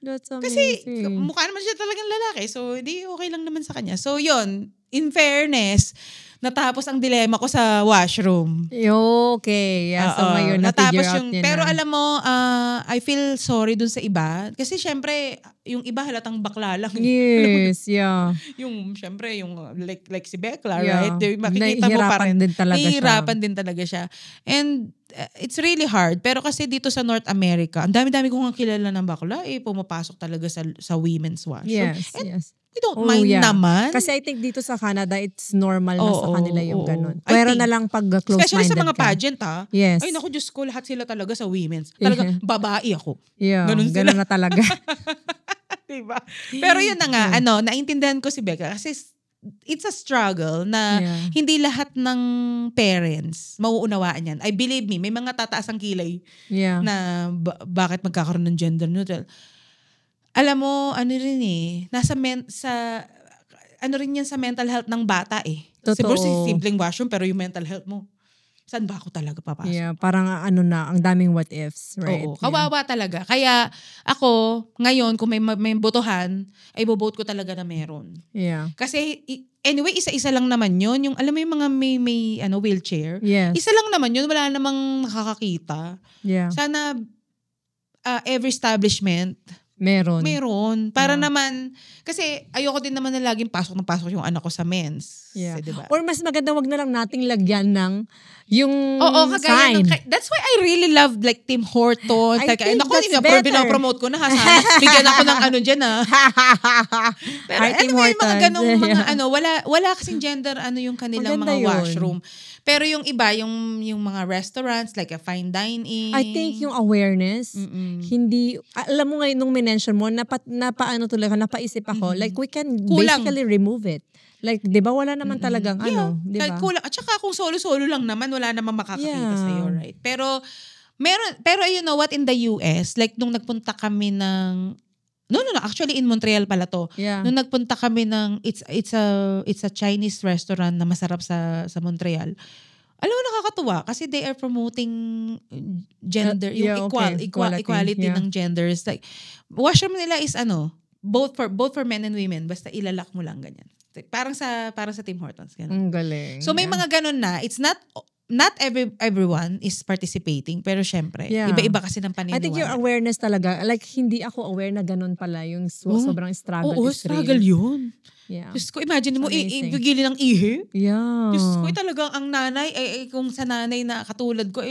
That's amazing. Kasi, mukha naman siya talagang lalaki. So, di okay lang naman sa kanya. So, yun. In fairness, natapos ang dilema ko sa washroom. Okay. Yeah, so ngayon natapos na-figure out yung, niya pero na. alam mo, I feel sorry dun sa iba. Kasi syempre, yung iba halatang bakla lang. Yes, yeah. Yung, syempre, yung like si Bekla, Yeah. right? Makikita mo pa rin. Nahihirapan din talaga siya. And it's really hard. Pero kasi dito sa North America, ang dami-dami kong kilala ng bakla, pumapasok talaga sa women's washroom. Yes, And yes. we don't mind naman. Kasi I think dito sa Canada, it's normal na sa kanila yung ganun. I Pero think, na lang pag close-minded especially sa mga ka. pageant, Yes. Ay, naku, Diyos ko, lahat sila talaga sa women's. Talaga, babae ako. Yeah, ganun na talaga. Diba? Pero yun na nga, naintindihan ko si Becca kasi it's a struggle na hindi lahat ng parents mauunawaan yan. I believe me, may mga tataas ang kilay na bakit magkakaroon ng gender neutral. Alam mo, ano rin ano rin yan sa mental health ng bata Totoo. Siguro si simpleng washroom pero yung mental health mo, saan ba ako talaga papasok? Yeah, parang ang daming what ifs, right? Oo, kawawa talaga. Kaya ako, ngayon, kung may botohan, ay bobote ko talaga na meron. Yeah. Kasi, anyway, isa-isa lang naman yun. Yung, alam mo yung mga may wheelchair? Yes. Isa lang naman yun. Wala namang makakakita. Yeah. Sana, every establishment, meron. Para naman, kasi ayoko din naman na laging pasok yung anak ko sa men's. Yeah. Diba? Or mas maganda wag na lang nating lagyan ng yung kagaya sign. That's why I really love like Tim Hortons. I think that's better. Binopromote ko na ha. Sana bigyan ako ng dyan Pero anyway, mga ganong wala kasing gender yung kanilang maganda mga washroom. Pero yung iba, yung mga restaurants, like a fine dining. I think yung awareness, hindi, alam mo ngayon nung minention mo, napaisip ako, like we can basically remove it. Like, di ba wala naman talagang di ba? Kulang. At saka kung solo-solo lang naman, wala namang makakakita sa'yo, right? Pero you know what, in the US, like nung nagpunta kami ng, No, actually in Montreal pala to. Yeah. Nung nagpunta kami ng it's a Chinese restaurant na masarap sa Montreal. Alam mo, nakakatuwa kasi they are promoting gender, yung equality ng genders. Like washroom nila is both for men and women, basta ilalak mo lang ganyan. Parang sa Tim Hortons ganun. Galing. So may mga ganun na. It's not everyone is participating, pero syempre, iba-iba kasi ng paniniwala. I think your awareness talaga, like hindi ako aware na ganun pala yung sobrang struggle. Oo, struggle yun. Yeah. Diyos ko, imagine mo, ibigili ng ihi. Yeah. Diyos ko, talagang ang nanay, kung sa nanay na katulad ko,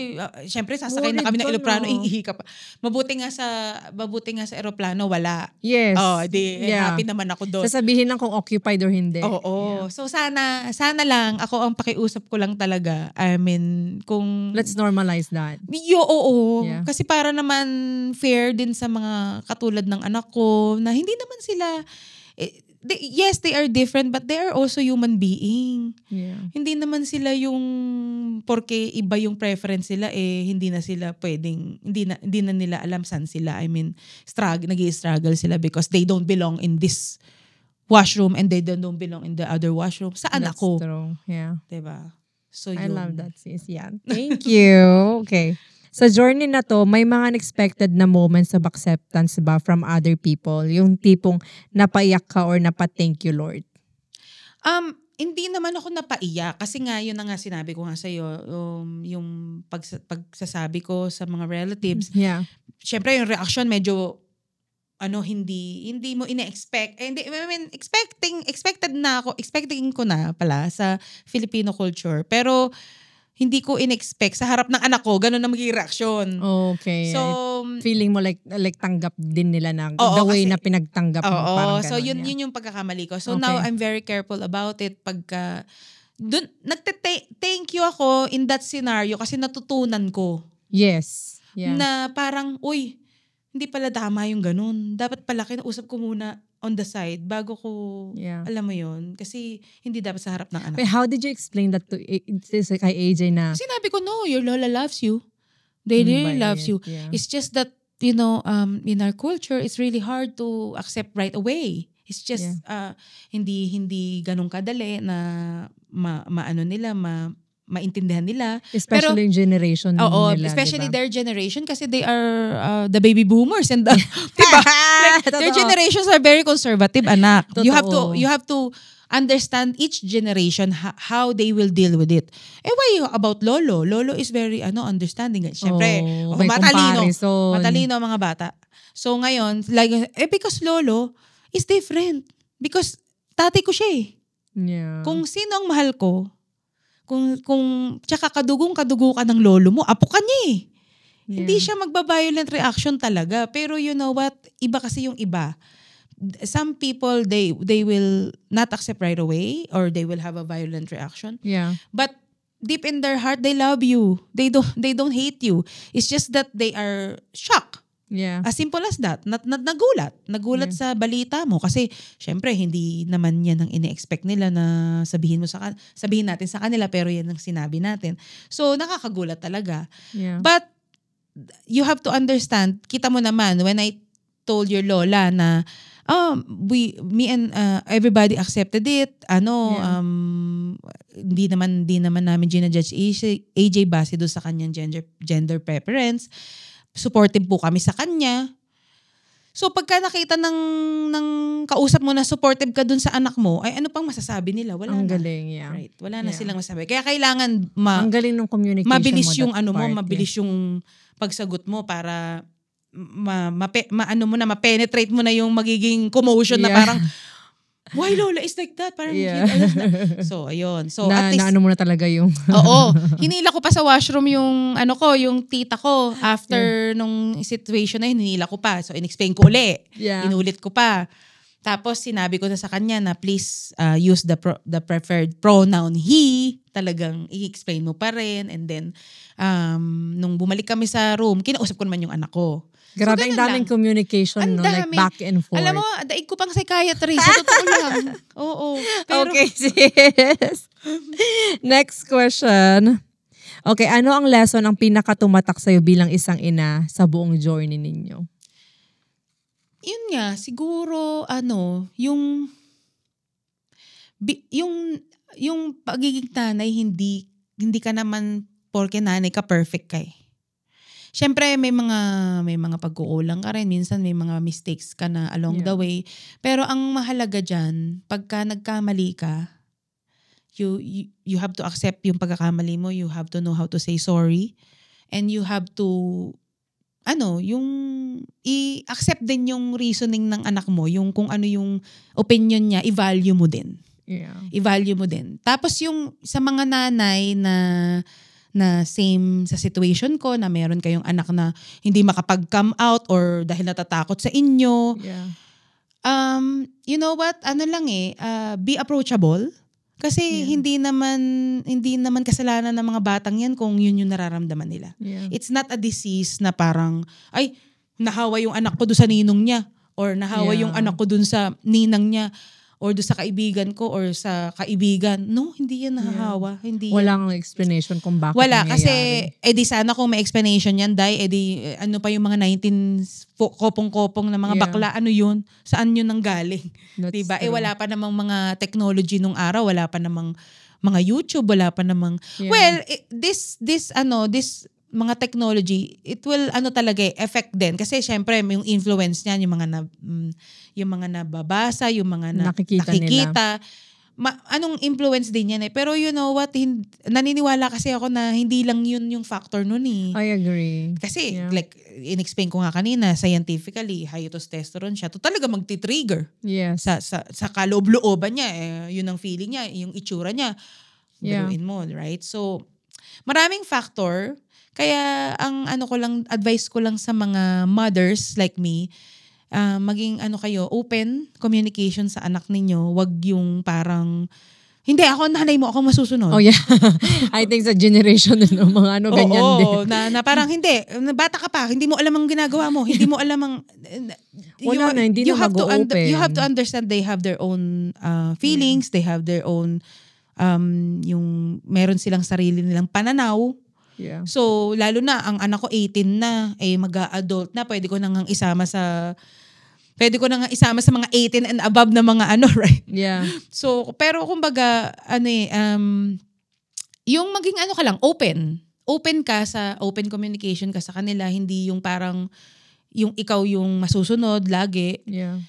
syempre sasakay na kami ng eroplano, iihi ka pa. Mabuti nga sa eroplano, wala. Yes. Happy naman ako doon. Sasabihin lang kung occupied or hindi. Oo. Yeah. So sana lang, ako ang pakiusap ko lang talaga. I mean, kung... Let's normalize that. Oo. Yeah. Kasi para naman fair din sa mga katulad ng anak ko, na hindi naman sila... yes, they are different, but they are also human being. Yeah. Hindi naman sila yung porque iba yung preference nila hindi na sila pwedeng hindi na nila alam saan sila. I mean, nag-i-struggle sila because they don't belong in this washroom and they don't belong in the other washroom. Saan That's ako? True. Yeah. Diba? So I love that, sis. Yeah. Thank you. Okay. Sa journey na to, may mga unexpected na moments of acceptance ba from other people? Yung tipong napaiyak ka or napa-thank you, Lord? Hindi naman ako napaiyak. Kasi nga, yun na nga sinabi ko nga sa'yo, yung pagsasabi ko sa mga relatives. Yeah. Siyempre, yung reaction medyo, hindi mo ina-expect. Expecting ko na pala sa Filipino culture. Pero, hindi ko in-expect sa harap ng anak ko, ganun na magiging reaksyon. Okay. So, feeling mo like tanggap din nila na the way na pinagtanggap mo. Parang ganun, so yun yung pagkakamali ko. So now I'm very careful about it. Pagka, thank you ako in that scenario kasi natutunan ko. Yes. Yeah. Na parang, hindi pala tama yung ganun. Dapat pala kinausap ko muna on the side bago ko, alam mo yun. Kasi hindi dapat sa harap ng anak. Wait, how did you explain that to kay AJ na? Sinabi ko, no, your lola loves you. They really loves you. Yeah. It's just that in our culture, it's really hard to accept right away. It's just hindi ganun kadali na maintindihan nila. Especially yung generation nila. Especially diba? their generation kasi they are the baby boomers and diba? Like, their generations are very conservative, anak. Totoo. You have to understand each generation how they will deal with it. Why about Lolo? Lolo is very understanding. Siyempre, matalino ang mga bata. So ngayon, because Lolo is different. Because tatay ko siya eh. Yeah. Kung sino ang mahal ko, tsaka kadugo ka ng lolo mo, apo ka niya eh. Yeah. Hindi siya magba-violent reaction talaga. Pero you know what? Iba kasi yung iba. Some people, they will not accept right away or they will have a violent reaction. Yeah. But deep in their heart, they love you. They don't hate you. It's just that they are shocked. Yeah. As simple as that. Nagulat sa balita mo kasi syempre hindi naman yan ang ini-expect nila na sabihin natin sa kanila pero yan ang sinabi natin. So nakakagulat talaga. Yeah. But you have to understand, kita mo naman when I told your lola na me and everybody accepted it. Hindi naman namin ginajudge AJ base doon sa kanyang gender preference. Supportive po kami sa kanya. So pagka nakita ng kausap mo na supportive ka dun sa anak mo, ay ano pang masasabi nila? Wala ang na. galing, yeah. Right. Wala na silang masabi. Kaya kailangan ang galing ng communication mabilis mo, yung mabilis yung pagsagot mo para ma-penetrate mo na yung magiging commotion na parang why Lola is like that? Parang So, ayun. So, at least ano mo na talaga yung oo. Hinila ko pa sa washroom yung yung tita ko after nung situation na yun, hinila ko pa. So, in-explain ko uli. Yeah. Inulit ko pa. Tapos, sinabi ko na sa kanya na please use the preferred pronoun he. Talagang i-explain mo pa rin. And then, nung bumalik kami sa room, kinausap ko naman yung anak ko. Grabe, ang daming communication, like back and forth. Alam mo, daig ko pang psychiatry. Sa totoo lang. Oo. Pero, okay, sis. Next question. Okay, ano ang lesson ang pinakatumatak sa'yo bilang isang ina sa buong journey ninyo? Yun nga, siguro, yung pagiging nanay, hindi ka naman porke nanay ka perfect ka eh. Siyempre, may mga pagkukulang ka rin. Minsan may mga mistakes ka na along the way. Pero ang mahalaga dyan, pagka nagkamali ka, you have to accept yung pagkakamali mo. You have to know how to say sorry. And you have to, yung i-accept din yung reasoning ng anak mo. Yung kung ano yung opinion niya, i-value mo din. Yeah. I-value mo din. Tapos yung sa mga nanay na same sa situation ko, na meron kayong anak na hindi makapag-come out or dahil natatakot sa inyo. Yeah. You know what? Be approachable. Kasi hindi naman kasalanan ng mga batang yan kung yun yung nararamdaman nila. Yeah. It's not a disease na parang, ay, nahawa yung anak ko doon sa ninong niya or nahawa yung anak ko doon sa ninang niya or doon sa kaibigan ko or sa kaibigan. No, hindi yan nahahawa. Hindi walang explanation kung bakit wala, nangyayari. Kasi, di sana kung may explanation yan, ano pa yung mga 19 kopong-kopong na mga bakla, ano yun? Saan yun nanggaling? Diba? Wala pa namang mga technology nung araw, wala pa namang mga YouTube, wala pa namang, this mga technology, it will affect din. Kasi syempre, yung influence niyan, yung mga nababasa, yung mga nakikita. Anong influence din yan eh. Pero you know what, naniniwala kasi ako na hindi lang yun yung factor nun eh. I agree. Kasi, like, in-explain ko nga kanina, scientifically, high testosterone siya. To talaga magti-trigger. Yes. Sa kaloob-looban niya, yun ang feeling niya, yung itsura niya. Biruin mo, right? So, maraming factor. Kaya ang advice ko lang sa mga mothers like me, maging open communication sa anak ninyo. Wag yung parang, hindi, ako nanay mo, ako masusunod. Oh yeah. I think sa generation mga ganyan din. Na parang hindi, bata ka pa, hindi mo alam ang ginagawa mo, hindi mo alam ang hindi na mag-open. You have to understand they have their own feelings, they have their own yung meron silang sarili nilang pananaw. Yeah. So, lalo na, ang anak ko 18 na, mag-a-adult na, pwede ko nang isama sa mga 18 and above na mga right? Yeah. So, pero kumbaga, yung maging ka lang, open communication ka sa kanila, hindi yung parang, yung ikaw yung masusunod lagi. Yeah.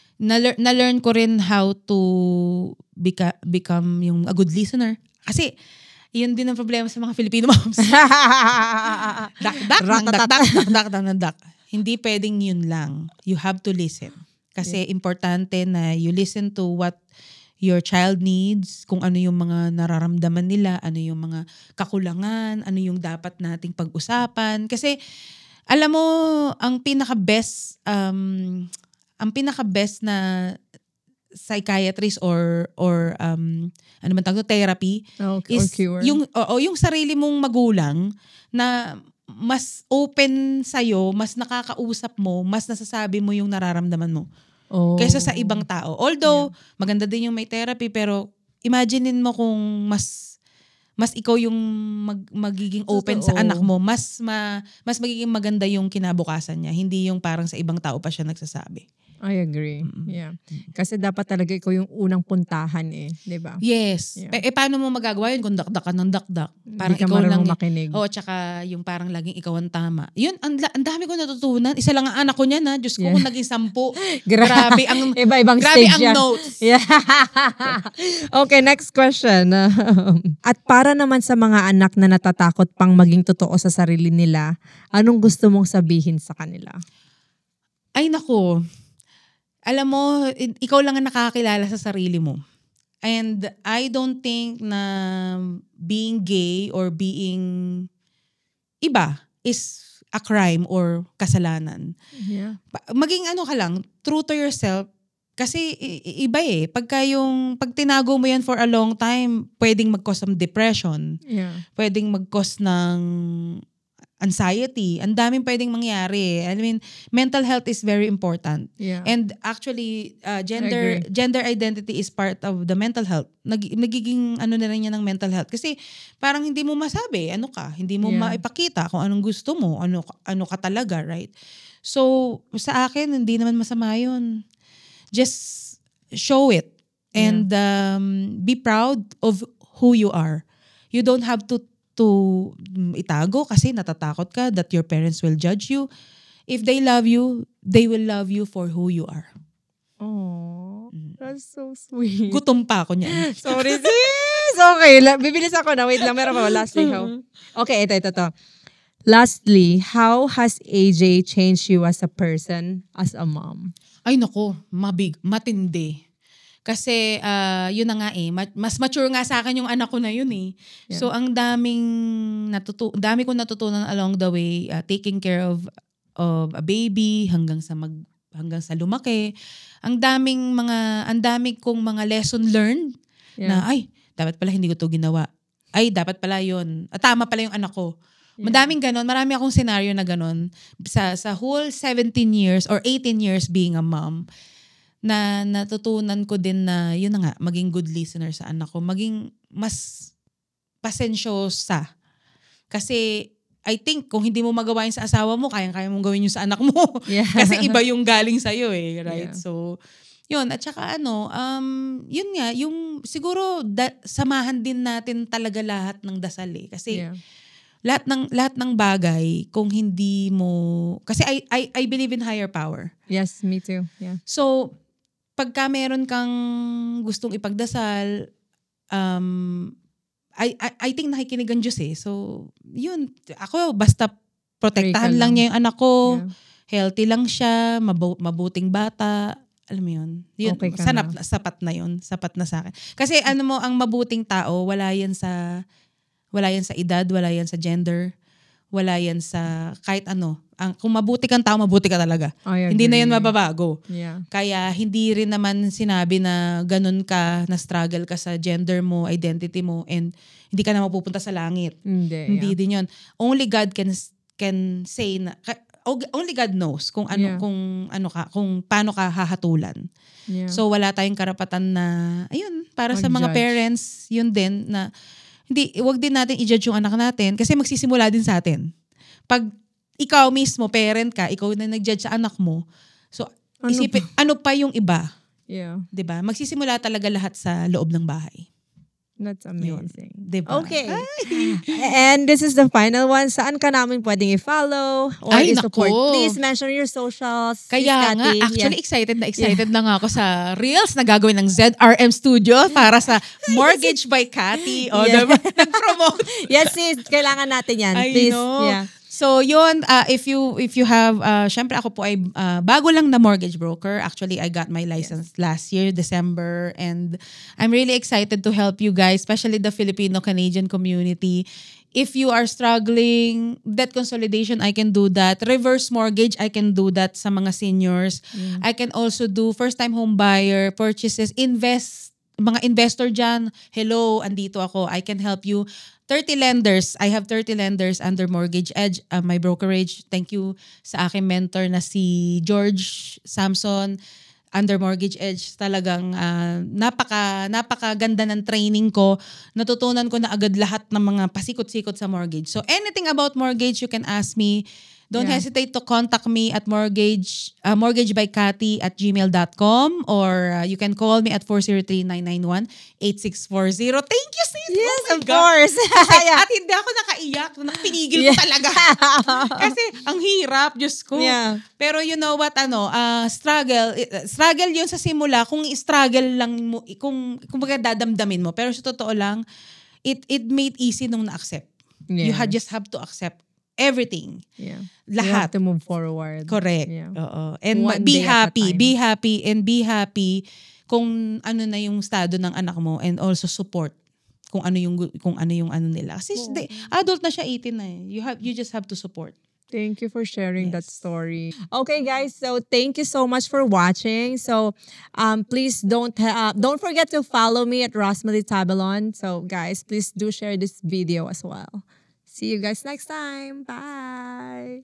Na-learn ko rin how to become yung a good listener. Kasi, yun din ang problema sa mga Filipino moms. Dak. Hindi pwedeng yun lang. You have to listen. Kasi importante na you listen to what your child needs, kung ano yung mga nararamdaman nila, ano yung mga kakulangan, ano yung dapat nating pag-usapan. Kasi, alam mo, ang pinaka-best na psychiatrist or ano man tawag, therapy is yung sarili mong magulang na mas open sa'yo, mas nakakausap mo, mas nasasabi mo yung nararamdaman mo kaysa sa ibang tao. Although maganda din yung may therapy, pero imaginein mo kung mas ikaw yung magiging open sa anak mo, mas magiging maganda yung kinabukasan niya, hindi yung parang sa ibang tao pa siya nagsasabi. I agree. Yeah. Kasi dapat talaga ikaw yung unang puntahan di ba? Yes. Yeah. Paano mo magagawa yun kung dakdak ka ng dakdak? Parang hindi ka ikaw lang makinig. Tsaka yung parang laging ikaw ang tama. Yun, ang dami ko natutunan. Isa lang ang anak ko niyan, Diyos ko, kung naging 10. Grabe ang iba-ibang grabe stage ang notes. Yeah. Okay, next question. At para naman sa mga anak na natatakot pang maging totoo sa sarili nila, anong gusto mong sabihin sa kanila? Ay nako. Alam mo, ikaw lang ang nakakakilala sa sarili mo. And I don't think na being gay or being iba is a crime or kasalanan. Yeah. Maging ka lang, true to yourself. Kasi iba pag tinago mo yan for a long time, pwedeng mag-cause ng depression. Yeah. Pwedeng mag-cause ng anxiety. Ang daming pwedeng mangyari. I mean, mental health is very important. Yeah. And actually, gender identity is part of the mental health. Nagiging na rin yan ng mental health. Kasi parang hindi mo masabi, ano ka. Hindi mo maipakita kung anong gusto mo. Ano ka talaga, right? So, sa akin, hindi naman masama yun. Just show it. And be proud of who you are. You don't have to itago kasi natatakot ka that your parents will judge you. If they love you, they will love you for who you are. Oh, that's so sweet. Gutom pa ako niyan. Sorry sis! Okay, bibilis ako na. Wait lang, meron pa. Lastly, how? Okay, ito. Lastly, how has AJ changed you as a person, as a mom? Ay nako, matindi. Kasi yun na nga mas mature nga sa akin yung anak ko na yun Yeah. So ang dami kong natutunan along the way, taking care of a baby hanggang sa lumaki. Ang dami kong mga lesson learned na dapat pala hindi ko to ginawa. Ay dapat pala yun. Tama pala yung anak ko. Yeah. Madaming ganon, marami akong scenario na ganon sa whole 17 years or 18 years being a mom. Na natutunan ko din na yun na nga, maging good listener sa anak ko, maging mas pasensyosa. Kasi I think kung hindi mo magawa yun sa asawa mo, kayang-kaya mong gawin yun sa anak mo. Yeah. Kasi iba yung galing sa'yo right? Yeah. So, yun. At saka yun nga, yung siguro samahan din natin talaga lahat ng dasal Kasi lahat ng bagay, kung hindi mo, kasi I believe in higher power. Yes, me too. Yeah. So, pagka meron kang gustong ipagdasal, I think nakikinig ang Diyos So, yun. Ako, basta protektahan lang niya yung anak ko. Yeah. Healthy lang siya, mabuting bata. Alam mo yun? Okay sapat na yun. Sapat na sa akin. Kasi ang mabuting tao, wala yan sa edad, wala yan sa gender, wala yan sa kahit ano. Kung mabuti kang tao, mabuti ka talaga. Hindi na yan mababago. Yeah. Kaya hindi rin naman sinabi na ganun ka, na struggle ka sa gender mo, identity mo, and hindi ka na mapupunta sa langit. Hindi din yun. Only God can say na, only God knows kung ano kung paano ka hahatulan. Yeah. So wala tayong karapatan na, ayun, para sa mga parents, yun din na wag din natin i-judge yung anak natin kasi magsisimula din sa atin. Pag ikaw mismo, parent ka, ikaw na nag-judge sa anak mo, so isipin, ano pa yung iba? Yeah. 'Di ba? Magsisimula talaga lahat sa loob ng bahay. That's amazing. Diba? Okay. And this is the final one. Saan ka namin pwedeng i-follow or i-support? Please mention your socials. Kaya nga, actually excited lang ako sa Reels na gagawin ng ZRM Studio para sa Mortgage by Cathy. O, diba? Nag-promote. Yes, sis. Kailangan natin yan. I Please. know. Yeah. So yun, if you have, syempre ako po ay bago lang na mortgage broker. Actually, I got my license last year, December. And I'm really excited to help you guys, especially the Filipino-Canadian community. If you are struggling, debt consolidation, I can do that. Reverse mortgage, I can do that sa mga seniors. I can also do first-time home buyer purchases, mga investor dyan. Hello, andito ako. I can help you. 30 lenders. I have 30 lenders under Mortgage Edge, my brokerage. Thank you sa aking mentor na si George Samson under Mortgage Edge. Talagang napakaganda ng training ko. Natutunan ko na agad lahat ng mga pasikot-sikot sa mortgage. So anything about mortgage, you can ask me. Don't hesitate to contact me at mortgagebycathy@gmail.com or you can call me at 403-991-8640. Thank you, sis! Yes, of course. At hindi ako nakaiyak. Pinigil ko talaga. Kasi ang hirap, Diyos ko. Yeah. Pero you know what, struggle yun sa simula. Kung struggle lang mo, kung dadamdamin mo. Pero sa totoo lang, it made easy nung na-accept. Yes. You just have to accept everything. Yeah. Lahat. You have to move forward. Correct. Yeah. Oo. And One be day at a happy. time. Be happy and be happy kung ano na yung estado ng anak mo and also support kung ano yung ano nila. Kasi adult na siya, 18 na eh. You just have to support. Thank you for sharing that story. Okay, guys. So thank you so much for watching. So please don't forget to follow me at Rosmarie Tabelon. So guys, please do share this video as well. See you guys next time. Bye.